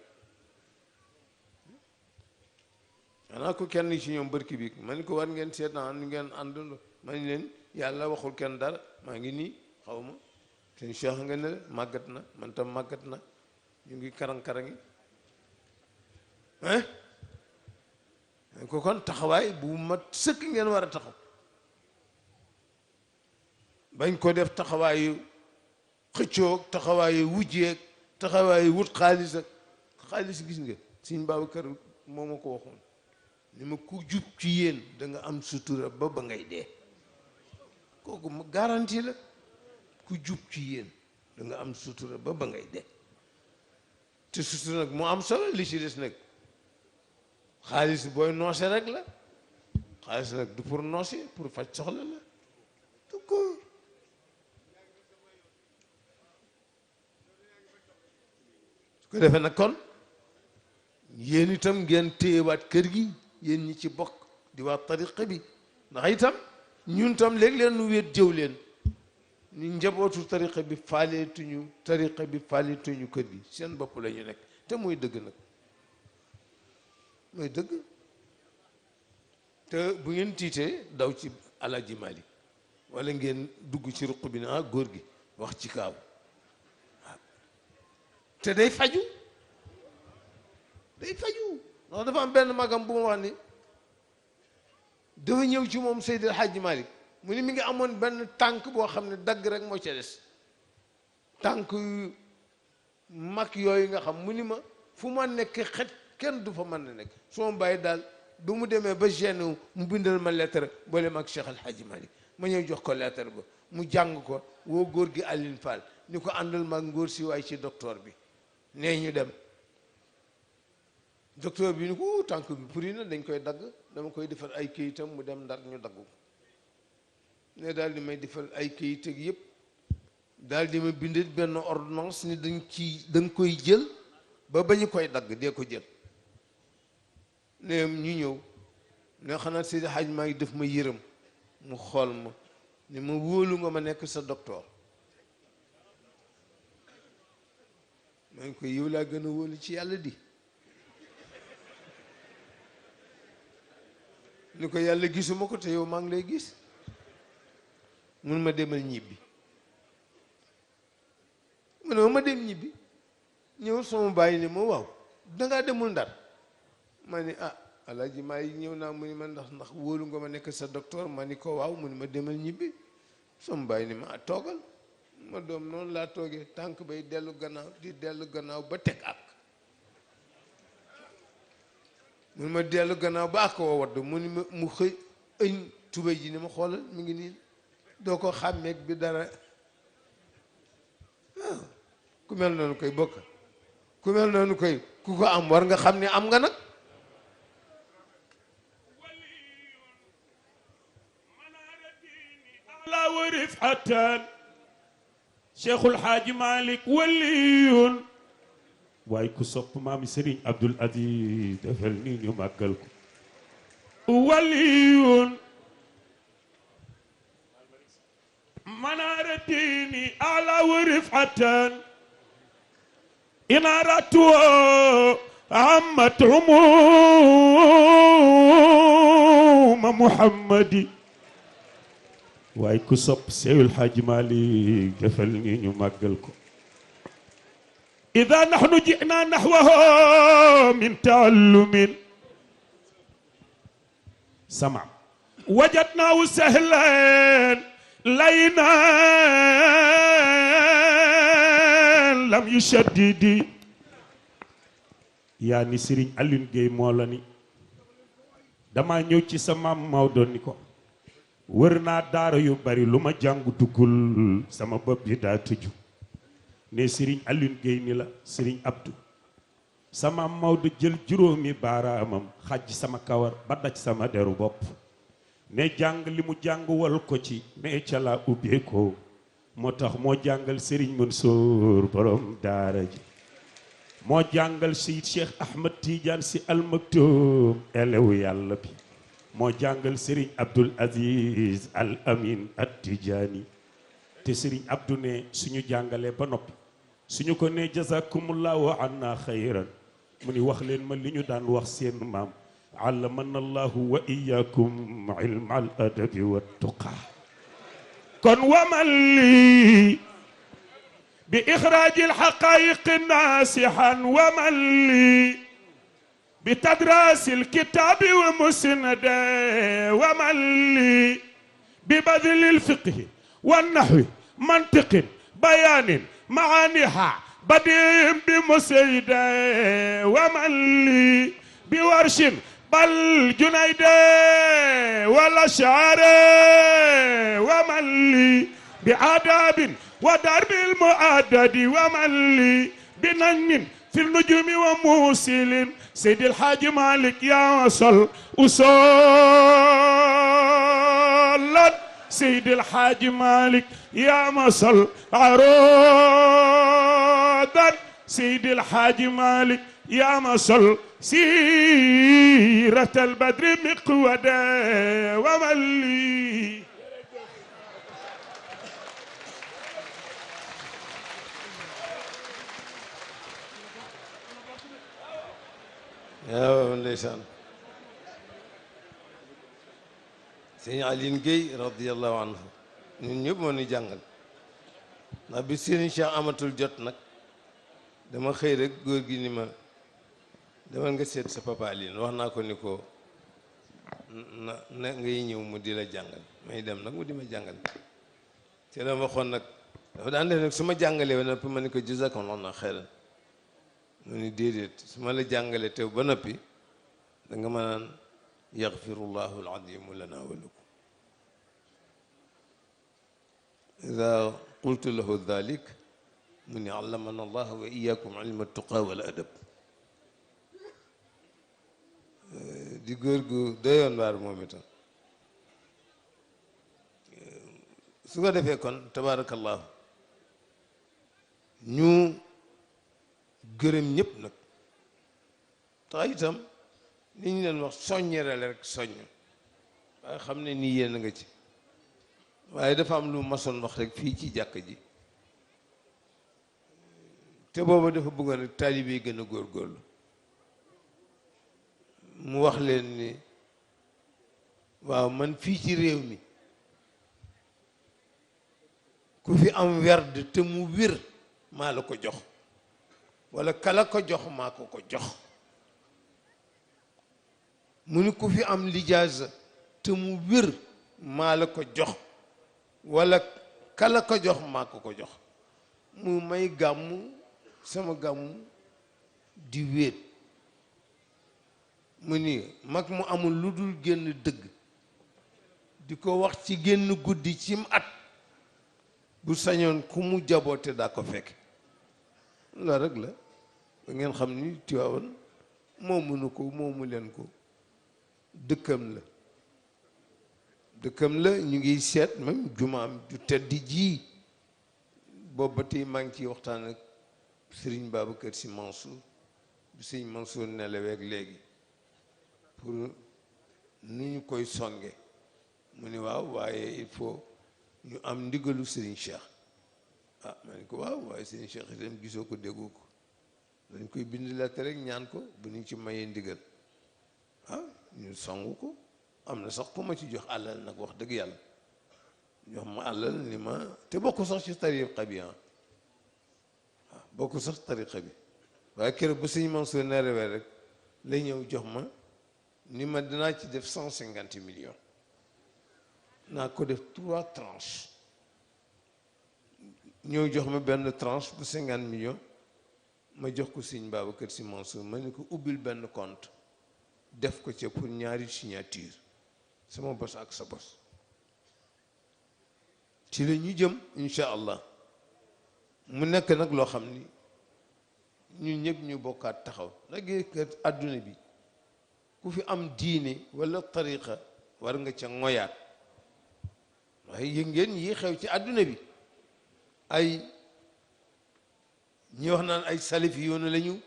xanaa ko kenn ci ñoom bërki bi ma ni ko war ngeen seetaan ni ngeen àndandoo ma ni leen yàlla waxul kenn dara maa ngi nii xaw ma seen cheikh nga ne màggat na man tam màggat na ñu ngi karang-karangi ko kon taxawaay bu mat sëkk ngeen war a taxaw bañ ko def taxawaayu xëccoog taxawaayu wujjeeg taxawaayu wut xaalis ak xaalis gis nga Sëñ Babacar moo ma ko waxoon ni ma ku jub ci yéen da nga am sutura ba ngay dee kooku ma garantie la ku jub ci yéen da nga am sutura ba ngay dee te sutura nag moo am solo li ci des nag xaalis booy noose rek la xaalis nag du pour noose pour faj soxla la du ko su ko defee nag kon yéen itam ngeen téyewaat kër gi yéen ñi ci bokk di waa tariqa bi ndax itam ñun tam léeg-leen nu wéet jëw leen ñu njabootu tariqa bi faaleetuñu kër gi seen bopp la ñu nekk te mooy dëgg nag mooy dëgg te bu ngeen tiitee daw ci Alaaji Malik wala ngeen dugg ci ruq bi na góor gi wax ci kaaw waaw te day faju ndax dafa am benn magam bu ma wax ni dafa ñëw ci moom Seydi El Hadji Malick mu ni mi ngi amoon benn tànk boo xam ne dagg rek moo ca des tànk yu mag yooyu nga xam mu ni ma fu ma nekk xet kenn du fa mën na nekk su ma bàyyi daal bu mu demee ba gene mu bindal ma lettre boole ma ak Cheikh El Hadji Malick ma ñëw jox ko lettre ba mu jàng ko woo góor gi Aline Fall ni ko àndal mag ngóor si waay ci docteur bi nee ñu dem docteur bi ni ko tànk bi puri na dañ koy dagg dama koy defal ay këyitam mu dem Ndar ñu dagg ko ne daal di may defal ay këyit ak yëpp daal di ma bindal benn ordonnance ni dañ koy jël ba ñu koy dagg dee ko jël ne ñu ñëw ne xanaa Seydi Hadj maa ngi def ma yërëm mu xool ma ni ma wóolu nga ma nekk sa docteur maa ngi koy yow laa gën a wóolu ci yàlla di ni ko yàlla gisuma ko te yow maa ngi lay gis mun ma demal ñibbi mu ne ma dem ñibbi ñëw sama bàyyi ni ma waaw dangaa demul Ndar ma ni alaaji maa yi ñëw naa mu ni ma ndax wóolu nga ma nekk sa docteur ma ni ko waaw mu ni ma demal ñibbi sama bàyyi ni ma toogal ma doom noonu laa toogee tànk bay dellu gannaaw di dellu gannaaw ba teg ak mu ni ma dellu gannaaw ba ak wa wadd mu ni ma mu xëy ëñ tubéy ji ni ma xoolal mi ngi nii doo ko xàmmeeg bi dara ku mel noonu koy bokk ku mel noonu koy ku ko am war nga xam ne am nga nag la warif atan Cheikhul Haaji Malick waliyun waaye ku sopp maami Serigne Abdoul Aziz defal nii ñu màggal ko waliyun manaratini ala warif atan inaratu ammat umuma muhammadi waaye ku sopp Seyul Haaji Malick defal ni ñu màggal ko ida nahnu jina nahwahu min taallumin sama wajadnahu sahlan laynan lam yushaddidi yaa ni Serigne Alioune Gueye moo la ni dama ñëw ci sa maam Maodo ni ko wër naa daara yu bari lu ma jàng duggul sama bopp bi daa tëju ne Serigne Alioune Gueye ni la Serigne Abdou sama Maodo jël juróomi baaraamam xaj sama kawar ba daj sama deru bopp ne jàng li mu jàng wal ko ci ne ca la ubbeekoo moo tax moo jàngal Serigne Mansour borom daara ji moo jàngal Seyid Cheikh Ahmed Tidiane Sy Al Maktoum elewu yàlla bi moo jàngal Serigne Abdoul Aziz Al Amin At Tidiani te Serigne Abdou ne suñu jàngalee ba noppi suñu ko ne jazakumullahu anna xayran mu ni wax leen ma li ñu daan wax seen maam allamana allahu wa iyyakum ilma al adabi wa tuqa kon waman li bi ixraaji alxaqaayiq naasihan waman li bi tadraasi alkitaabi wa musnade waman li bi badli alfiqhi wa nahwi mantiqin bayaanin maaniha badim bi musayde waman li bi warshin bal junayde wala shaare waman li bi adabin wa darbil muaddadi waman li bi najmin fil nujumi wa musilin Seydi El Hadji Malick yaa sol usolan Seydi El Hadji Malick yaa ma sol arodan Seydi El Hadji Malick yaa ma sol sirat al badri miqwada wa malli waaw ndeysaan sëñ Alioune Gueye radiyallahu anhu ñun ñëpp moo ñu jàngal ndax bi sëriñ Cheikh amatul jot nag dama xëy rek góor gi ni ma demal nga seet sa papa Alioune wax naa ko ni ko na ngay ñëw mu di la jàngal may dem nag mu di ma jàngal te la ma waxoon nag dafa daan def nag su ma jàngalee ba noppi ma ni ko jazakallahu xayran mu ni déedéet su ma la jàngalee tew ba noppi da nga ma naan yaxfirullahu aladimu lana wa lakum ida qultu lahu dalik mu ni allamana allah wa iyaakum ilma tuqa wal adab di góor gu doyoon waar moom itam su ko defee kon tabaarakallahu ñu gërëm ñëpp nag tax itam li ñu leen wax soññerale rek soññ waaye xam ne nii yéen a nga ci waaye dafa am lu masoon wax rek fii ci jàkk ji te booba dafa bëggoon rek taalibe yi gën a góorgóorlu mu wax leen ni waaw man fii ci réew mi ku fi am werd te mu wér maa la ko jox walla kala ko jox maa ko ko jox mu ni ku fi am lijaasa te mu wér maa la ko jox walla kala ko jox maa ko ko jox mu may gàmmu sama gàmmu di wéet mu ni mag mu amul lu dul génn dëgg di ko wax ci génn guddi cim at bu sañoon ku mu jaboote daa ko fekk la rek la da ngeen xam ni Tiwaawan moomuñu ko moomu leen ko dëkkam la ñu ngi seet même jumaam ju tedd ji boobu ba tey maa ngi ciy waxtaan ak Sëriñ Babacar Sy Mansour bu Sëriñ Mansour neleweeg léegi pour nu ñu koy songe mu ni waaw waaye il faut ñu am ndigalu Sëriñ Cheikh ah ma ne ko waaw waaye Sëriñ Cheikh itam gisoo ko déggu ko dañ koy bind lettre rek ñaan ko bu ñu ci mayee ndigal ah ñu songu ko am na sax ku ma ci jox àllal nag wax dëgg yàlla jox ma àllal ni ma te bokk sax ci tariqa bi ah waaw bokk sax tariqa bi waaye keroog bu Sëriñ Mansour nerewee rek lay ñëw jox ma ni ma dinaa ci def 150 millions naa ko def 3 tranches ñëw jox ma benn tranche bu 50 millions ma jox ko Sëriñ Babacar Sy Mansour ma ni ko ubbil benn compte def ko ca pour ñaari signature sama bos ak sa bos ci la ñu jëm incha allah mu nekk nag loo xam ni ñu ñëpp ñu bokkaat taxaw nag àdduna bi ku fi am diine wala tariqa war nga ca ngoyaat waaye yëg ngeen yi xew ci àdduna bi ay ñi wax naan ay salafi yoonu lañu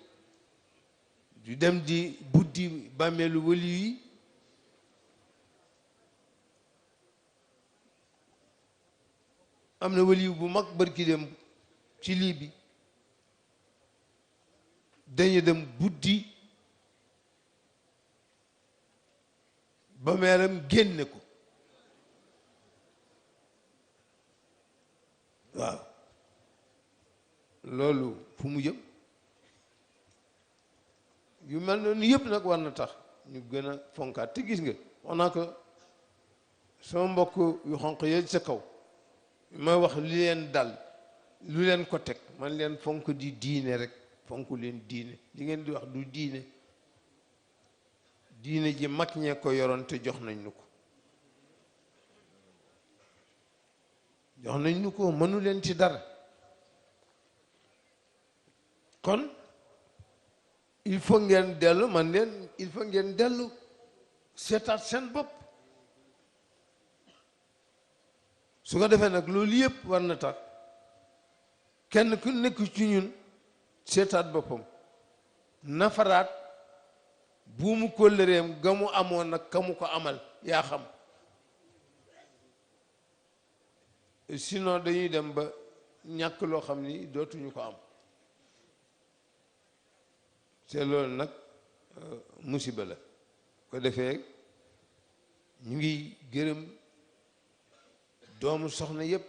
du dem di buddi bàmmeelu wali yi am na wali bu mag barki dem ci lii bi dañu dem buddi bàmmeelam génne ko waaw loolu fu mu jëm yu mel noonu yëpp nag war na tax ñu gën a fonkaat te gis nga wax naa ko sama mbokk yu xonq yee sa kaw ma wax li leen dal lu leen ko teg man leen fonk di diine rek fonk leen diine li ngeen di wax du diine diine ji mag ñee ko yoroon te jox nañ nu ko jox nañ nu ko mënu leen ci dara kon il faut ngeen dellu man leen il faut ngeen dellu seetaat seen bopp su ko defee nag loolu yëpp war na tax kenn ku nekk ci ñun seetaat boppam nafaraat buumu kóllëreem ga mu amoon nag ka mu ko amal yaa xam sinon dañuy dem ba ñàkk loo xam ni dootuñu ko am te loolu nag musiba la ko defee ñu ngi gërëm doomu soxna yépp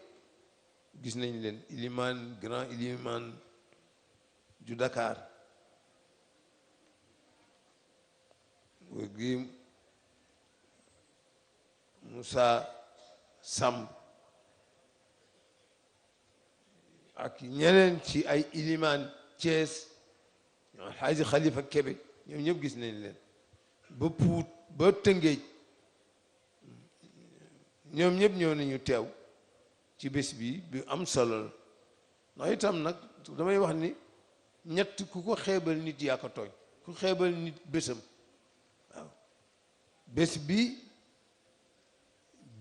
gis nañ leen ilimaan grand ilimaan du Dakar gi Moussa Samb ak ñeneen ci ay ilimaan Thiès Alxaaji Xalifa Kebe ñoom ñëpp gis nañ leen ba Puut ba Tëngéej ñoom ñëpp ñëw nañu teew ci bés bi am solo la ndax itam nag damay wax ni ñett ku ko xeebal nit yaa ko tooñ ku xeebal nit bésam waaw bés bi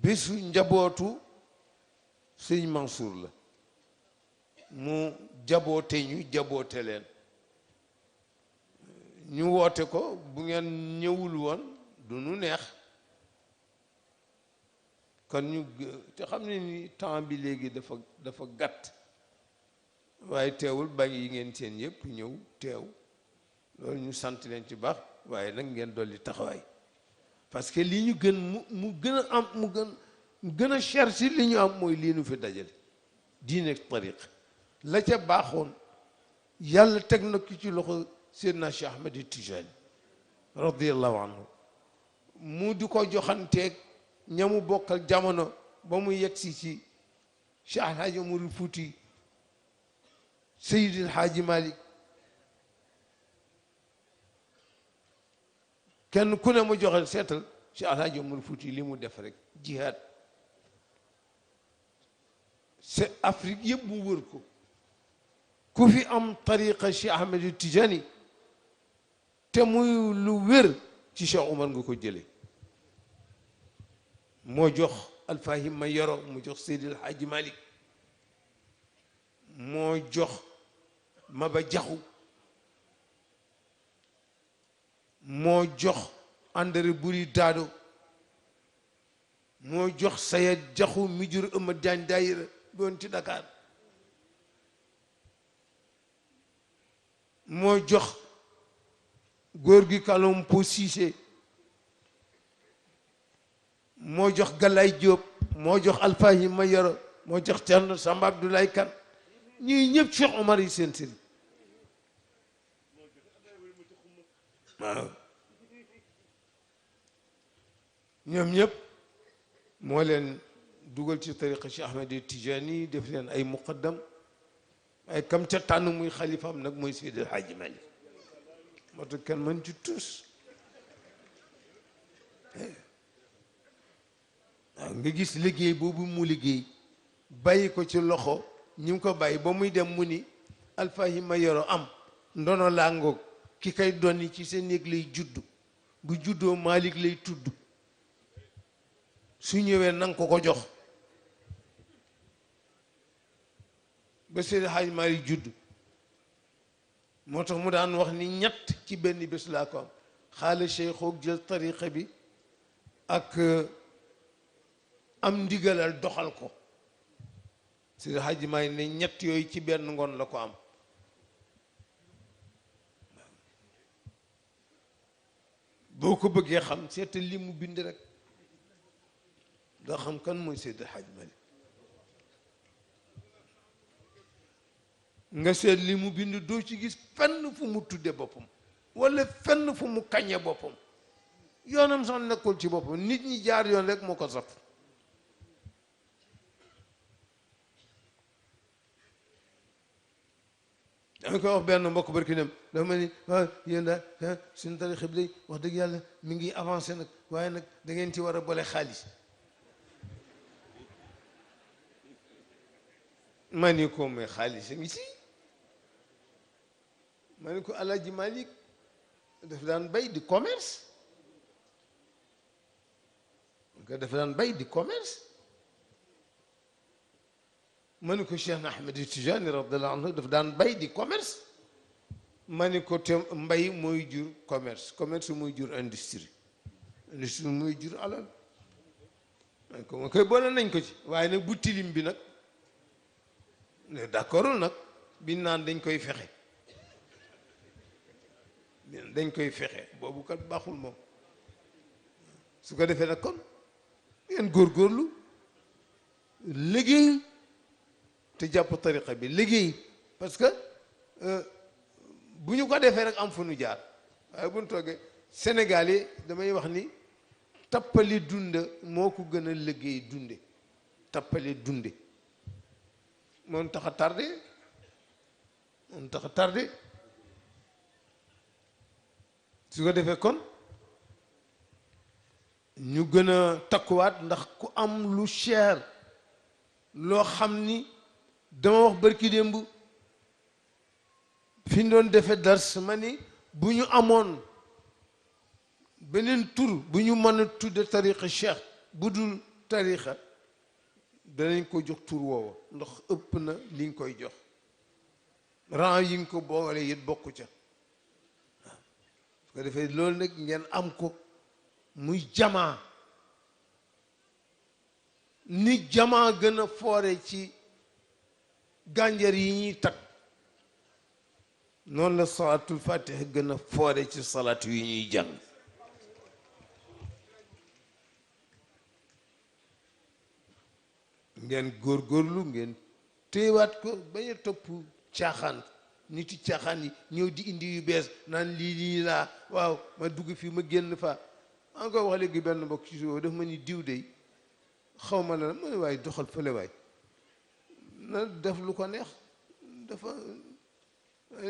bésu njabootu sëñ Mansour la mu jaboote ñu jaboote leen ñu woote ko bu ngeen ñëwul woon du nu neex kon ñu te xam ne ni temps bi léegi dafa gàtt waaye teewul bàyyi yi ngeen seen yëpp ñëw teew loolu ñu sant leen ci baax waaye nag ngeen dolli taxawaay parce que li ñu gën mu gën a am mu gën a cher si li ñu am mooy lii nu fi dajale diine ak tariq la ca baaxoon yàlla teg na ki ci loxo Seydina Cheikh Ahmed Tijani radiyallahu anhu mu di ko joxanteeg ñamu bokkal jamono ba mu yegsi ci Cheikh Alhaaji Umarul Fuuti Seydil Haaji Malik kenn ku ne mu joxe seetal Cheikh Alhaaji Umarul Fuuti li mu def rek jihaad c'est Afrique yëpp mu wër ko ku fi am tariqa Cheikh Ahmed Tijani te muy lu wér ci Cheikh Omar nga ko jële moo jox Alfahim ma yoro mu jox Seydil Haaji Malik moo jox Maba Jaxu moo jox André Buri Daado moo jox Sayed Jaxu mi jur Amad Jaañ Daayira doon ci Dakar moo jox góor gi Kalompo Cissé moo jox Galaay Jóob moo jox Alfahim ma yoro moo jox Cerno Samba Abdoulaye Kan ñii ñëpp Cheikh Omar yi seen sëriñ waaw ñoom ñëpp moo leen dugal ci tariqa Cheikh Ahmed Tijani def leen ay muqaddam ay kam ca tànn muy xalifaam nag mooy Seydi El Hadji Malick moo tax kenn mën ci tus waaw nga gis liggéey boobu mu liggéey bàyyi ko ci loxo ñi ngi ko bàyyi ba muy dem mu ni Alfahim ma yoro am ndono laa ngoog ki kay donni ci seen néeg lay juddu bu juddoo Malick lay tudd su ñëwee nanga ko ko jox ba Seydi Hadj Malick judd moo tax mu daan wax ni ñett ci benn bés laa ko am xaale cheikhoog jël tariqa bi ak am ndigalal doxal ko Seydi Hadj Malick ne ñett yooyu ci benn ngoon la ko am boo ko bëggee xam seetal li mu bind rek nga xam kan mooy Seydi Hadj Malick nga seet li mu bind doo ci gis fenn fu mu tudde boppam wala fenn fu mu kañe boppam yoonam sax nekkul ci boppam nit ñi jaar yoon rek moo ko saf dama koy wax benn mbokk barki dem dafa ma ni waaw yéen daal suñu tarixa bi day wax dëgg yàlla mi ngi avancé nag waaye nag da ngeen ci war a boole xaalis ma ni ko mais xaalis a ngi si ma ni ko Alaaji Malick daf daan bay di commerce daf daan bay di commerce ma ni ko Cheikh Ahmed Tijani radiyallahu anhu daf daan bay di commerce ma ni ko te mbay mooy jur commerce commerce mooy jur industrie industrie mooy jur alal ma ko ma koy boole nañ ko ci waaye nag bu tilim bi nag d'accordul nag bi naan dañ koy fexe dañ koy fexe boobu kat baaxul moom su ko defee nag kon ngeen góorgóorlu liggéey te jàpp tariqa bi liggéey parce que bu ñu ko defee rek am fu ñu jaar waaye bu ñu toogee Sénégal yi damay wax ni tappali dunde moo ko gën a liggéey dunde tappali dunde moom tax a tardé moom tax a tardé su ko defee kon ñu gën a takkuwaat ndax ku am lu cher loo xam ni dama wax barki démb fi ñu doon defe dars ma ni bu ñu amoon beneen tur bu ñu mën a tudde tariqa cheikh bu dul tariqa danañ ko jox tur woowa ndax ëpp na li nga koy jox ran yi nga ko boole it bokku ca waaw su ko defee loolu nag ngeen am ko muy jamaa ni jamaa gën a foore ci gànjar yi ñuy takk noonu la salaatul fatiha gën a foore ci salaatu yi ñuy jàng ngeen góorgóorlu ngeen téewaat ko bañ a topp caaxaan niti caaxaan yi ñëw di indi yu bees naan lii laa waaw ma dugg fii ma génn fa maa ngi koy wax léegi benn mbokk ci suuf daf ma ni diw de xaw ma la ma ne waaye doxal fële waay na def lu ko neex dafa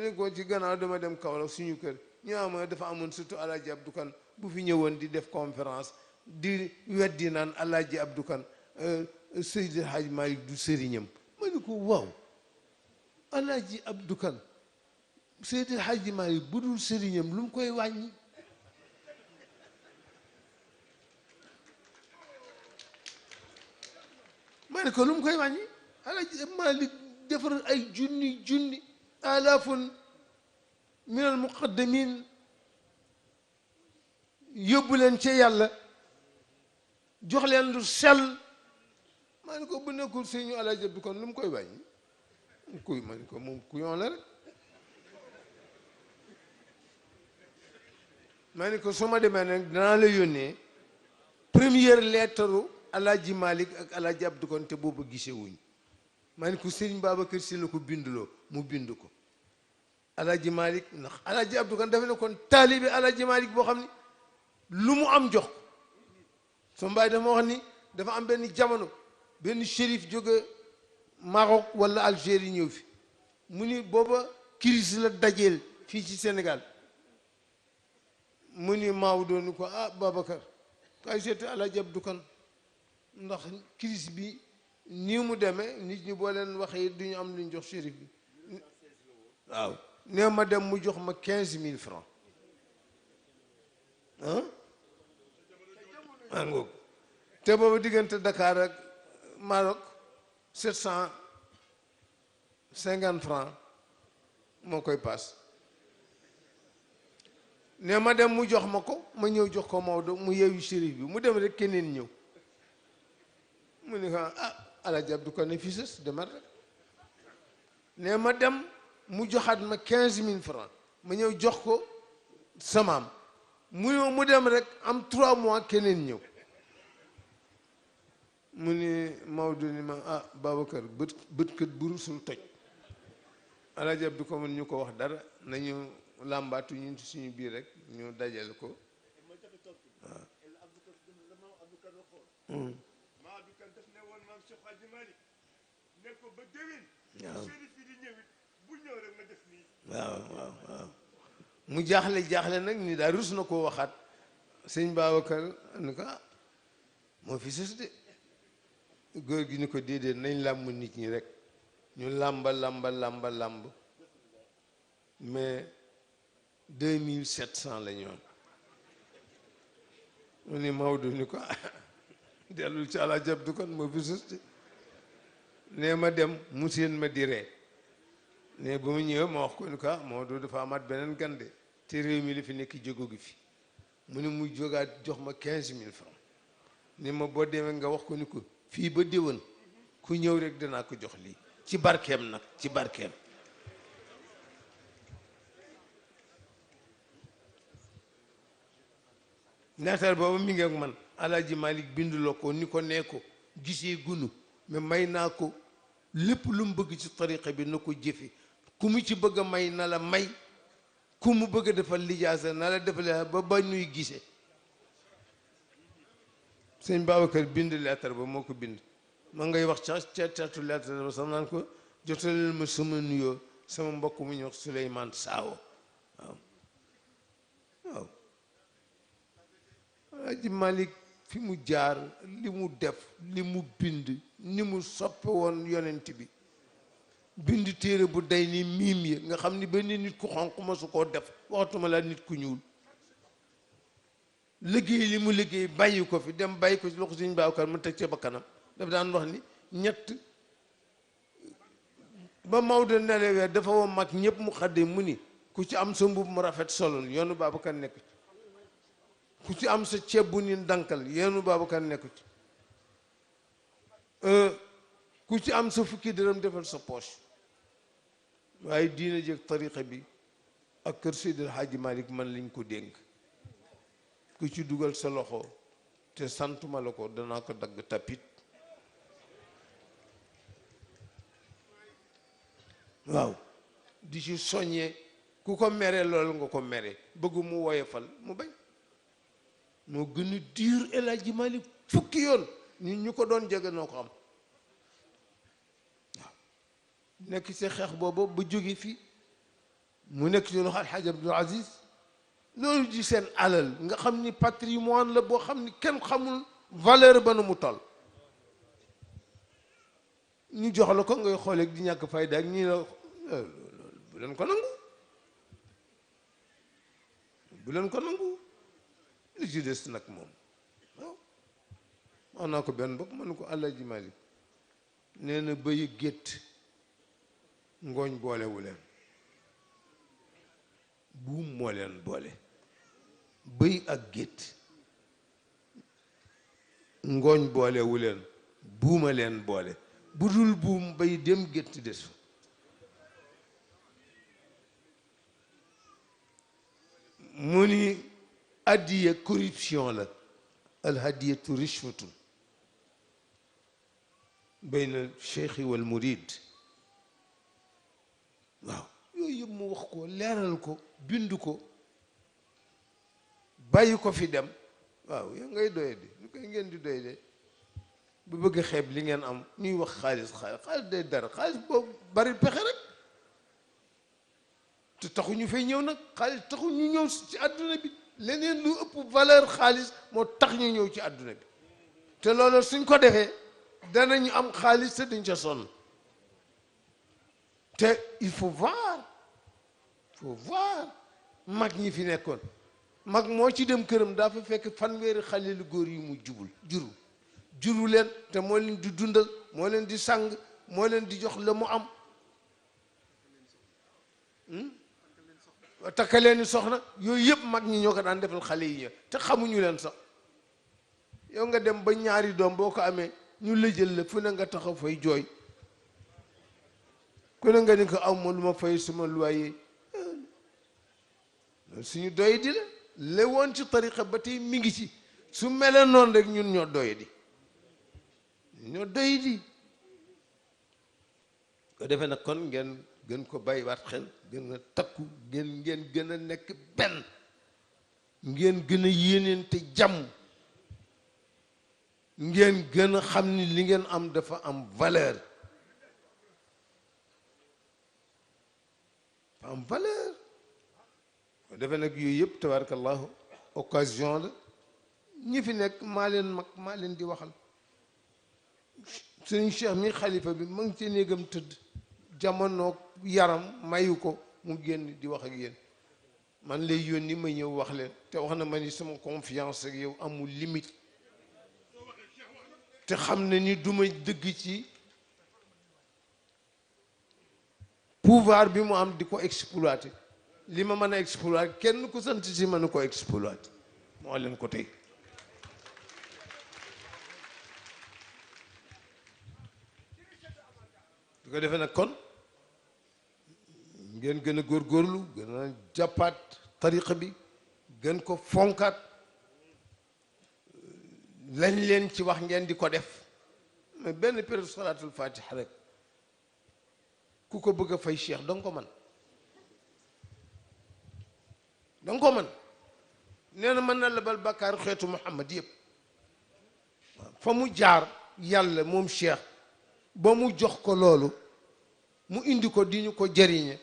ne ko ci gannaaw dama dem Kaolack suñu kër ñu am dafa amoon surtout Alaaji Abdou Kan bu fi ñëwoon di def conférence di weddi naan Alaaji Abdou Kan Seydi Hadj Malick du sëriñam ma ne ko waaw Alaaji Abdou Kan Seydi Hadj Malick bu dul sëriñam lu mu koy wàññi ma ne ko lu mu koy wàññi Alaaji Malick defar ay junni alaafun min al muqaddamin yóbbu leen ca yàlla jox leen lu sell maa ne ko bu nekkul sëñu Alaaji Abdu Kan lu mu koy wàññi kuy ma ne ko moom ku yoon la rek maa ne ko su ma demee nag danaa la yónnee première lettre Alaaji Malick ak Alaaji Abdu Kan te boobu gisee wuñ maa ne ko Sëriñ Babacar Si la ko bindloo mu bind ko Alaaji Malick ndax Alaaji Abdu Kan dafa ne kon taalibe Alaaji Malick boo xam ni lu mu am jox sama mbaay dafa ma wax ni dafa am benn jamono benn shérif jóge Maroc wala Algérie ñëw fi mu ni booba crise la dajeel fii ci Sénégal mu ni Maodo ni ko ah Babacar kay seeti Alaaji Abdu Kan ndax crise bi nii mu demee nit ñi boo leen waxee du ñu am lu ñu jox shérif bi waaw nee ma dem mu jox ma 15 000 francs ah ngoog te boobu diggante Dakar ak Maroc 750 francs moo koy paas nee ma dem mu jox ma ko ma ñëw jox ko Maodo mu yeewu shérif bi mu dem rek keneen ñëw mu ne ko ah Alaaji Abdu Kan ne fii sës demal rek nee ma dem mu joxaat ma 15 000 francs ma ñëw jox ko samaam mu ñëw mu dem rek am 3 mois keneen ñëw mu ni Maodo ni ma ah Babacar bët kët bu rusul toj Alaaji Abdu Kan ñu ko wax dara nañu làmbaatu ñun ci suñu biir rek ñu dajale ko waaw waaw mu jaaxle nag ni daal rus na koo waxaat sëñ Babacar ni ko ah moo fi sës de góor gi ni ko déedéet nañ làmb nit ñi rek ñu làmba làmb mais 2700 la ñoon mu ni Maodo ni ko dellul ci Alaaji Abdu Kan moo fi sës de nee ma dem mu seen ma di ree ne ba mu ñëwee ma wax ko ni ko Maodo dafa amaat beneen gande te réew mi li fi nekk jógo gi fi mu ne mu jógaat jox ma 15 000 francs ni ma boo demee nga wax ko ni ko fii ba déwén ku ñëw rek danaa ko jox lii ci barkeem nag ci barkeem neetar boobu mi ngi ak man Alaaji Malick binduloo ko ni ko nee ko gisee gunu mais may naa ko lépp lu mu bëgg ci tariqa bi na ko jëfe ku mu ci bëgg a may na la may ku mu bëgg a defal lijaasa na la defal ba nuy gisee sëñ Babacar bind lettre ba moo ko bind ma ngay wax ca teetu lettre ba sax naan ko jotaleel ma sama nuyoo sama mbokk mu ñuy wax Souleymane Saawo waaw Alaaji Malick fi mu jaar li mu def li mu bind ni mu soppe woon yonent bi bind téere bu day ni miim yi nga xam ni benn nit ku xonq ma su koo def waxatuma la nit ku ñuul liggéey li mu liggéey bàyyi ko fi dem bàyyi ko ci loxo Sëñ Babacar mu teg ca bakkanam daf daan wax ni ñett ba Maodo nelewee dafa woo mag ñëpp mu xaddee mu ni ku ci am sa mbubb mu rafet solol yoonu Babacar nekku ci ku ci am sa ceeb bu ni dankal yoonu Babacar nekku ci ku ci am sa fukki dërëm defal sa poche waaye diina jëg tariqa bi ak kër Seydil Hadji Malick man lañ ko dénk ku ci dugal sa loxo te santuma la ko danaa ko dagg tapit waaw di ci soññee ku ko mere loolu nga ko mere bëgg mu woyofal mu bañ moo gën a diir El Hadji Malick fukki yoon ñun ñu ko doon jege noo ko am waaw nekk ci xeex boobu ba jóge fii mu nekk ci loxo Alxaaji Abdul Aziz loolu di seen alal nga xam ni patrimoine la boo xam ni kenn xamul valeur ba nu mu toll ñu jox la ko ngay xooleeg di ñàkk fayda ak ñii la bu leen ko nangu bu leen ko nangu li ci des nag moom waaw wax naa ko benn bopp ma ne ko Alaaji Malick nee na bëy gétt ngooñ boolewu leen buum moo leen boole bëy ak gétt ngooñ boolewu leen buuma leen boole bu dul buum bay dem gétt desu mu ni addiya corruption la alhadiyatu rishwatun bayna cheikhi wal murid waaw yooyu yëpp mu wax ko leeral ko bind ko bàyyi ko fi dem waaw yow ngay doye di ñu koy ngeen di doye de bu bëgg xeeb li ngeen am ñuy wax xaalis day dara xaalis boobu bari pexe rek te taxu ñu fay ñëw nag xaalis taxu ñu ñëw ci àdduna bi leneen lu ëpp valeur xaalis moo tax ñu ñëw ci àdduna bi te loolu suñ ko defee danañu am xaalis te duñ ca sonn te il faut voir mag ñi fi nekkoon mag moo ci dem këram daa fa fekk fanweeri xale lu góor yi mu juru leen te moo leen di dundal moo leen di sàng moo leen di jox la mu am takkaleen ni soxna yooyu yëpp mag ñi ñoo ko daan defal xale yi te xamuñu leen sax yow nga dem ba ñaari doom boo ko amee ñu lëjël la fu ne nga taxaw fay jooy ku ne nga ni ko aw ma lu ma fay suma loyer suñu doy di la woon ci tariqa ba tey mi ngi ci su mele noonu rek ñun ñoo doy di ko defee nag kon ngeen gën ko bàyyiwaat xel gën a takku ngeen gën a nekk benn ngeen gën a yéeneente jàmm ngeen gën a xam ni li ngeen am dafa am valeur ko defee nag yooyu yëpp tabarakallahu occasion la ñi fi nekk maa leen mag maa leen di waxal sëñ Cheikh mi xalifa bi ma ngi ci néegam tëdd jamono yaram mayu ko mu génn di wax ak yéen man lay yónni ma ñëw wax leen te wax na ma ni sama confiance ak yow amul limite te xam ne ni duma dëgg ci pouvoir bi mu am di ko exploiter li ma mën a exploiter kenn ku sant si mën a ko exploiter moo leen ko tey du ko defee nag kon ngeen gën a góorgóorlu gën a jàppaat tariqa bi gën ko fonkaat lañ leen ci wax ngeen di ko def mais benn période salaatul fatiha rek ku ko bëgg a fay cheikh danga ko man danga ko man nee na mën na labal bàkkaar xeetu Muhammad yëpp fa mu jaar yàlla moom cheikh ba mu jox ko loolu mu indi ko di ñu ko jëriñe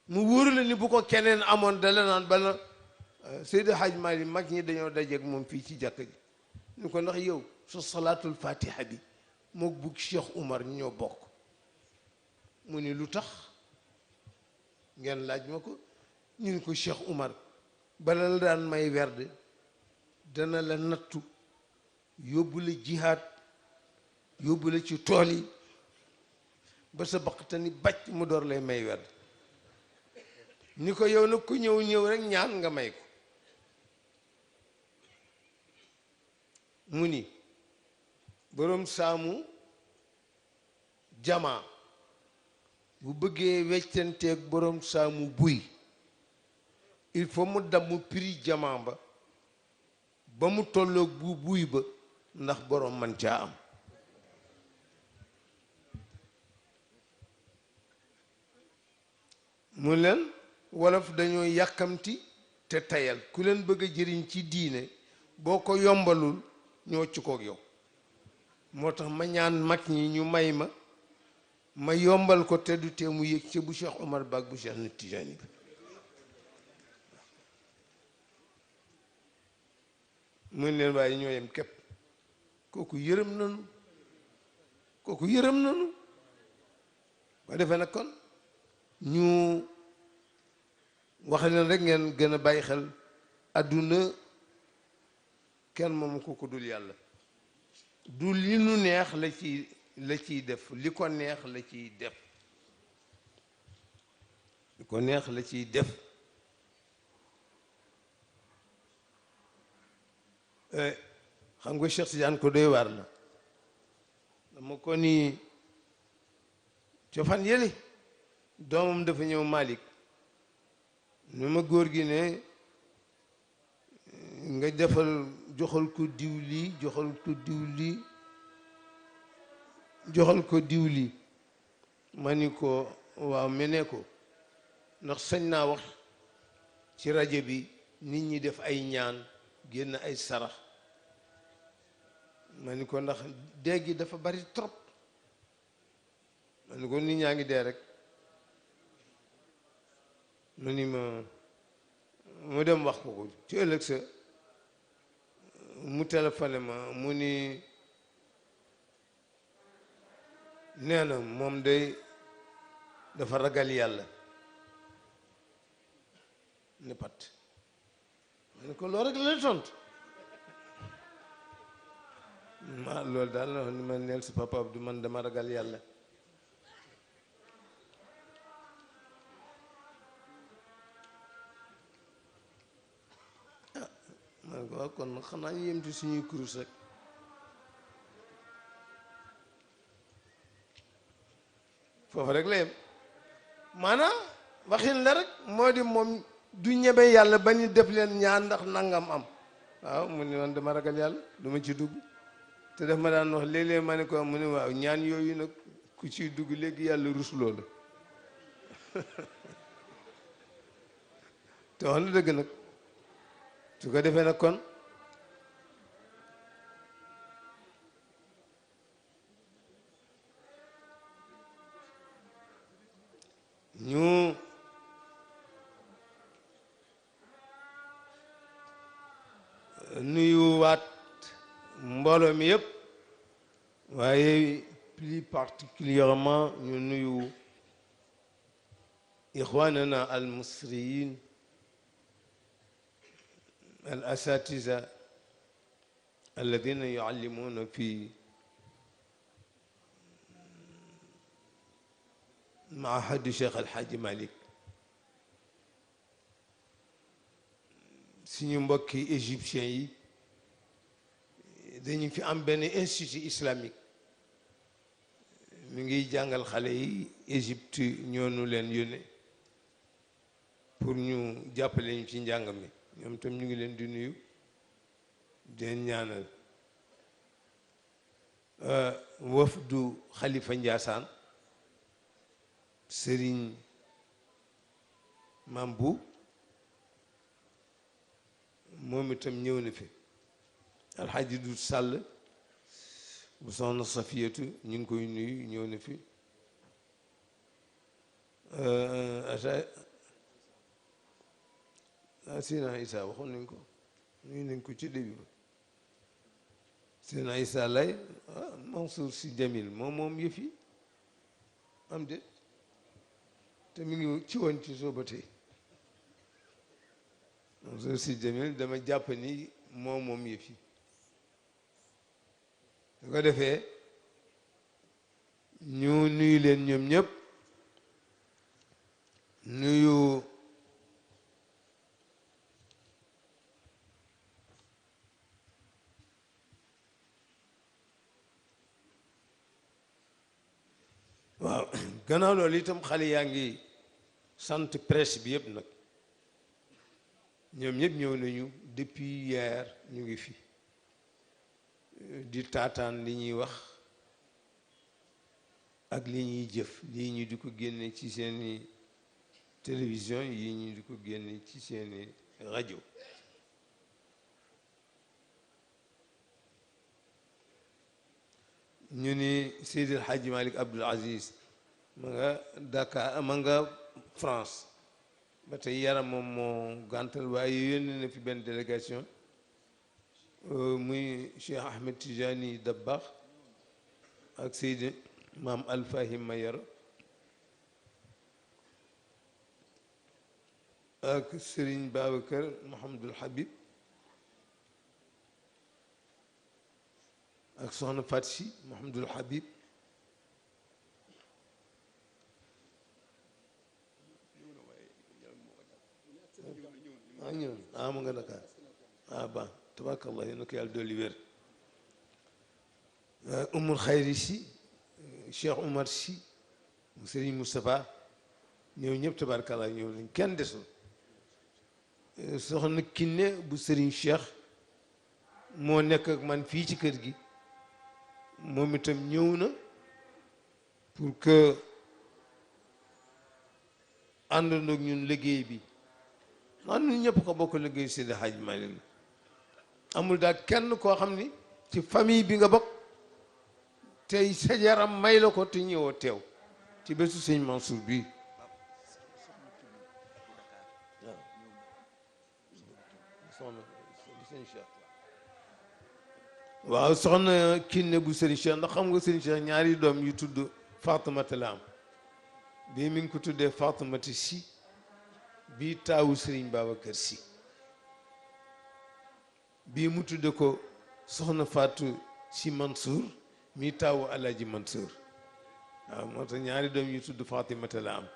mu wóor la ni bu ko keneen amoon dala naan bala Seydi Hadj Malick mag ñi dañoo dajeeg moom fii ci jàkk ji ñu ko ndax yow sa salaatul fatiha bi mook bu Cheikh Oumar ñoo bokk mu ni lu tax ngeen laaj ma ko ñu ni ko Cheikh Oumar bala la daan may werd dana la nattu yóbbu la jihaad yóbbu la ci tool yi ba sa baqtani bàcc mu door lay may werd ni ko yow nag ku ñëw rek ñaan nga may ko mu ni boroom saamu jamaa bu bëggee weccanteeg boroom saamu buy il faut mu damm prix jamaa ba mu tolloog bu buy ba ndax boroom man caa am mu leen wolof dañoo yàkkamti te tayal ku leen bëgg a jëriñ ci diine boo ko yombalul ñoo ci koog yow moo tax ma ñaan mag ñi ñu may ma yombal ko te du tee mu yëg ci bu Cheikh Omar Ba ak bu Cheikh Ahmed Tidiane bi mun leen waaye ñoo yem képp kooku yërëm nanu ba defee nag kon ñu wax leen rek ngeen gën a bàyyi xel àdduna kenn moomu ko dul yàlla du li nu neex la ciy def li ko neex la ciy def li ko neex la ciy def xam nga Cheikh Tidiane ko doy waar la dama ko ni cofaan yële doomam dafa ñëw Malick ni ma góor gi ne nga joxal ko diw lii joxal ko diw lii ma ni ko waaw mene ko ndax sañ naa wax ci rajo bi nit ñi def ay ñaan génn ay sarax ma ni ko ndax dee gi dafa bari trop ma ni ko nit ñaa ngi dee rek mu ni mu dem wax ko ci ëllëg sa mu téléphoné ma mu ni nee na moom day dafa ragal yàlla ni pat ma ni ko loo rek la lay tontu ma loolu daal la ni ma neel si papa Abdou man dama ragal yàlla man ko waaw kon xanaa ñu yem ci suñuy kurus rek foofu rek la yem maanaam waxin la rek moo di moom du ñebe yàlla ba ñu def leen ñaan ndax nangam am waaw mu ne man dama ragal yàlla du ma ci dugg te daf ma daan wax léeg-léeg ma ne ko mu ne waaw ñaan yooyu nag ku ciy dugg léegi yàlla rusloo la te wax na dëgg nag su ko defee nag kon ñu nuyuwaat mbooloo mi yëpp waaye plus particulièrement ñu nuyu ixwanana al misriyin al asatiza alladina yuallimuna fi maahadi Cheikh Alhaji Malick suñu mbokki égyptiens yi dañu fi am benn institut islamique mi ngi jàngal xale yi Égypte ñoonu leen yónnee pour ñu jàppale ñu ci njàng mi ñoom tam ñu ngi leen di nuyu di leen ñaanal wafdu Xalifa Njaasaan Sëriñ Mambu moom itam ñëw na fi alxaaji du sàll bu soxna Safiyatu ñu ngi koy nuyu ñëw na fi Sina Isa waxoon nañ ko nuyu nañ ko ci début ba Sina Isa lay Mansour si Jamil moom yëf yi am de te mi ngi ci woon ci soo ba tey Mansour Sy Djamil dama jàpp ni moom yëf yi su ko defee ñu nuyu leen ñoom ñëpp nuyu waaw gannaaw loolu itam xale yaa ngi sant presse bi yëpp nag ñoom ñëpp ñëw nañu depuis hier ñu ngi fi di taataan li ñuy wax ak li ñuy jëf lii ñu di ko génne ci seeni télévision yi ñu di ko génne ci seeni rajo ñu ni Seydi El Hadji Malick Abdoul Aziz ma nga Dakar ma nga France ba tey yaram moom moo gàntal waaye yónnee na fi benn délégation muy Cheikh Ahmed Tijani Dabbakh ak Seydi Maam Alfahim Mayoro ak Serigne Babacar Mouhamadul Habib ak soxna Fatsi Mouhamadul Habib ñëw ma nga Dakar ba tabarakallah yéen a ko yàlla dolli wér umul xayri si Cheikh Oumar si Serigne Moustapha ñëw ñëpp tabarakallah ñëw nañ kenn desul soxna Kiné bu Serigne Cheikh moo nekk ak man fii ci kër gi moom itam ñëw na pour que àndandoog ñun liggéey bi man ñun ñëpp ko bokk liggéey Seydi Hadji Malick la amul daal kenn koo xam ni ci famille bi nga bokk tey sa yaram may la ko te ñëwoo teew ci bésu sëñ Mansour bii waaw soxna Kiné bu Serigne Cheikh ndax xam nga Serigne Cheikh ñaari doom yu tudd Faatumata la am bii mi ngi ko tuddee Faatumata si bii taawu Serigne Babacar si bii mu tudde ko soxna Fatou si Mansour mii taawu Alaaji Mansour waaw moo tax ñaari doom yu tudd Faatumata la am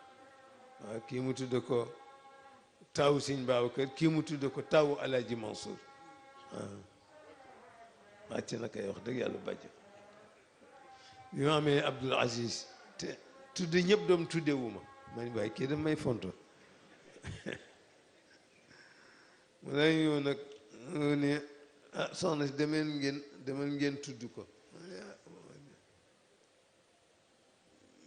waaw kii mu tudde ko taawu Serigne Babacar kii mu tudde ko taawu Alaaji Mansour waaw wàcc na kay wax dëgg yàlla bàjj bi ma amee Abdoul Aziz te tudde ñëpp doom tudde wu ma ma ni waaye kii daf may fonto mu lay ñëw nag mu ne soxna si demeen ngeen tudd ko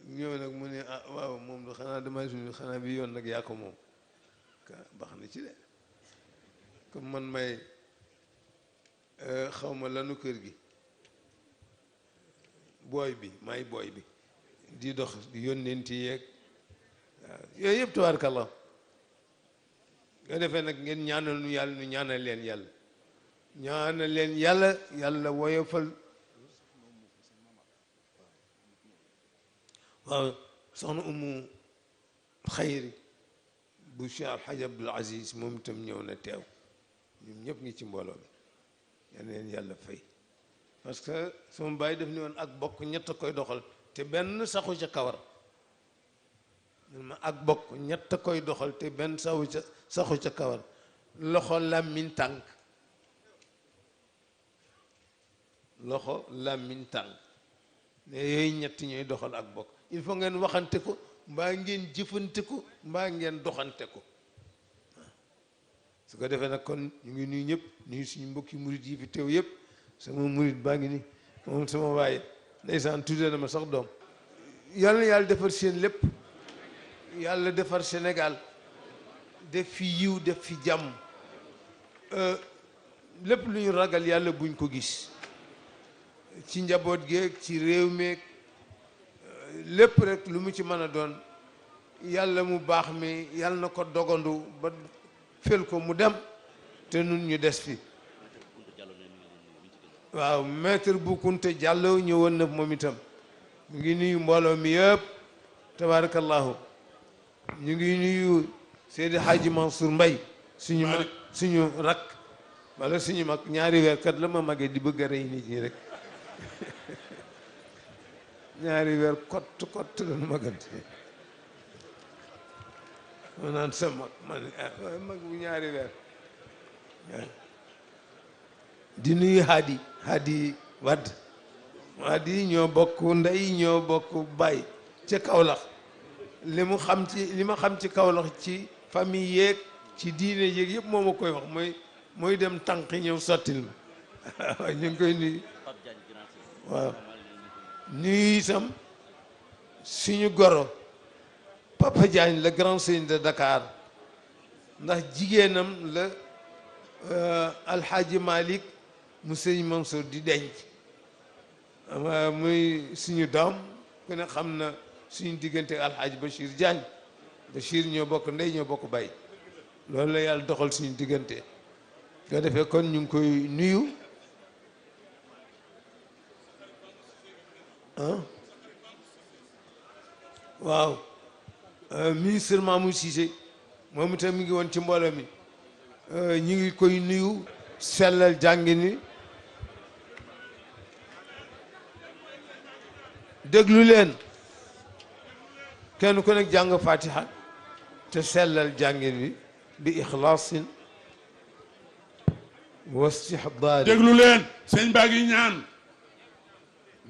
ñëw nag mu ne waaw moom da xanaa damay suñu xanaa bi yoon nag yaa ko moom baax na ci de comme man may xawma lanu kër gi booy bi may booy bi di dox di yónneenti yeeg waaw yooyu yëpp tabaarkalla nga defee nag ngeen ñaanal nu yàlla nu ñaanal leen yàlla ñaanal leen yàlla yàlla woyofal waaw soxna umu xayri bu Cheikh Alhaji Abdoul Aziz moom itam ñëw na teew ñun ñëpp ngi ci mbooloo mi yal na leen yàlla fay parce que sama baay daf ni woon ak bokk ñett a koy doxal te benn saxu ca kawar ma ak bokk ñett a koy doxal te benn saxu ca kawar loxo làmmiñ tànk loxo làmmiñ tànk ne yooyu ñett ñooy doxal ak bokk il faut ngeen waxante ko mbaa ngeen jëfante ko mbaa ngeen doxante ko su ko defee nag kon ñu ngi nuyu ñëpp nuyu suñu mbokki murit yi fi teew yëpp sama murit baa ngi ni moom sama waaye ndeysaan tuddee na ma sax doom yàlla na yàlla defar seen lépp yàlla defar Sénégal def fi yiw def fi jàmm lépp lu ñu ragal yàlla buñ ko gis ci njaboot geeg ci réew meeg lépp rek lu mu ci mën a doon yàlla mu baax mi yàlla na ko dogandu ba fel ko mu dem te nun ñu des fi waaw maître bu Kunta Diallo ñëwoon na moom itam mu ngi nuyu mbooloo mi yëpp tabarakallahu ñu ngi nuyu Seydi Hadji Mansour Mbaye suñu mag suñu rakk wala suñu mag ñaari weer kat la ma magee di bëgg a rey nit ñi rek ñaari weer kott la nu magante ma naan sa mag man mag bu ñaari weer di nuyu Hadi Wadd Hadi ñoo bokk ndey ñoo bokk baay ca Kaolack li ma xam ci Kaolack ci famille yeeg ci diine yeeg yëpp moo ma koy wax mooy dem tànk ñëw sottil ma waaw ñu ngi koy nuyu waaw nuyu itam suñu goro Papa Diagne le grand seigneur de Dakar ndax jigéenam la Alhaji Malick mu sëñ Mansour di denc muy suñu doom ku ne xam na suñu diggante Alhaji Bachir Diagne Bachir ñoo bokk ndey ñoo bokk bay loolu la yàlla doxal suñu diggante ko defee kon ñu ngi koy nuyu waaw ministre Mamou Cissé moom itam mi ngi woon ci mbooloo mi ñu ngi koy nuyu sellal jàngi ni déglu leen kenn ku nekk jàng fatiha te sellal jàngin wi bi ixlaasin wa istihdaar déglu leen sëñ baa ngi ñaan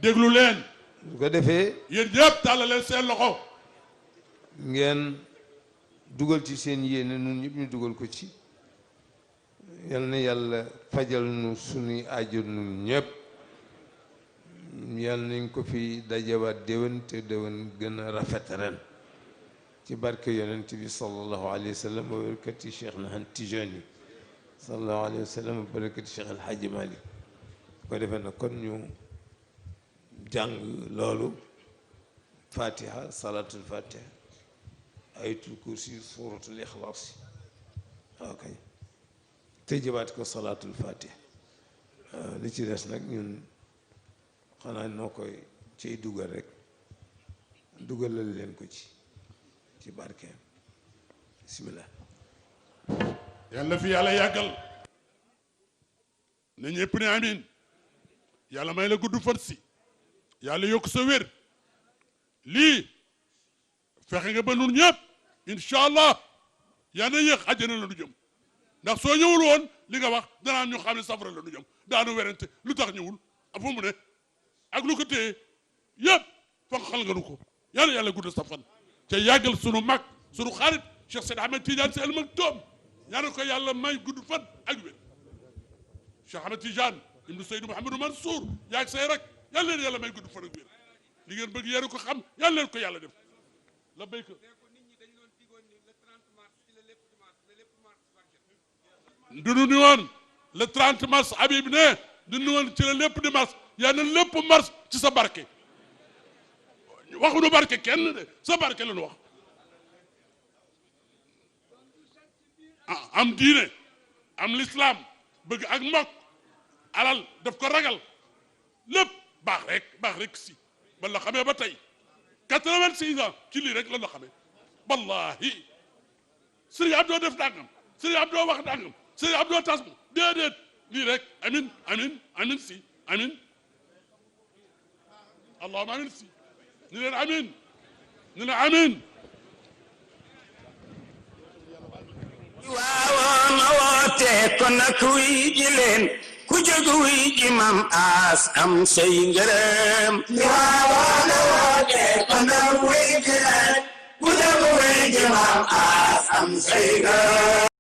déglu leen bu ko defee yéen ñëpp tàllaleen seen loxo ngeen dugal ci seen yéene nun ñëpp ñu dugal ko ci yal na yàlla fajal nu sunuy aajo nun ñëpp yal nañ ko fi dajawaat déwén te déwén gën a rafet ren ci barke yonent bi sallallahu alayhi wa sallam wa barakati Cheikh Nahan Tijani sallallahu alayhi wa sallam wa barakati Cheikh El Hadji Malick ko defee na kon ñu jàng loolu fatiha salatul fatiha ayatul kursi suratul ixlaas ok te jëbaat ko salatul fatiha li ci des nag ñun xanaa noo koy ciy dugal rek dugalal leen ko ci barkeem bismillah yàlla fi yàlla yàggal na ñëpp ne amin yàlla may la gudd fan si yàlla yokk sa wér lii fexe nga ba nun ñëpp incha allah yaa na yéex àjjana la nu jëm ndax soo ñëwul woon li nga wax danaan ñu xam ne safara la nu jëm daanu werante lu tax ñëwul a fu mu ne ak lu ko téye yëpp fa xal nga nu ko yàlla gudd sa fan te yàggal sunu mag sunu xarit Cheikh Seydi Ahmed Tidiane Sy Al Maktoum ñaanal ko yàlla may gudd fan ak wér Cheikh Ahmed Tidiane ibnu Seydou Mouhamadou Mansour yaag say rek yàlla leen yàlla may gudd fan ak wér li ngeen bëgg yéen ko xam yàlla leen ko yàlla def la béyka dunu ni woon le 30 mars Habib ne dunu woon ci la lépp di mars yàlla na lépp mars ci sa barke waxuñu barke kenn de sa barke la ñu wax am diine am l'islam bëgg ak mbokk alal daf ko ragal lépp baax rek si ba la xamee ba tey 86 ans ci lii rek la la xamee wallahi Serigne Abdou def dàngam Serigne Abdou wax dàngam Serigne Abdou tas mo déedéet lii rek amin si amin allahumma amin si ni leen amin ni leen amin waawoon a woote kon nag wuy ji leen ku jóg wuy ji mam as am say ngërëm waawoon a woote kon nag wuy ji leen ku jóg wuy ji mam as am say ngërëm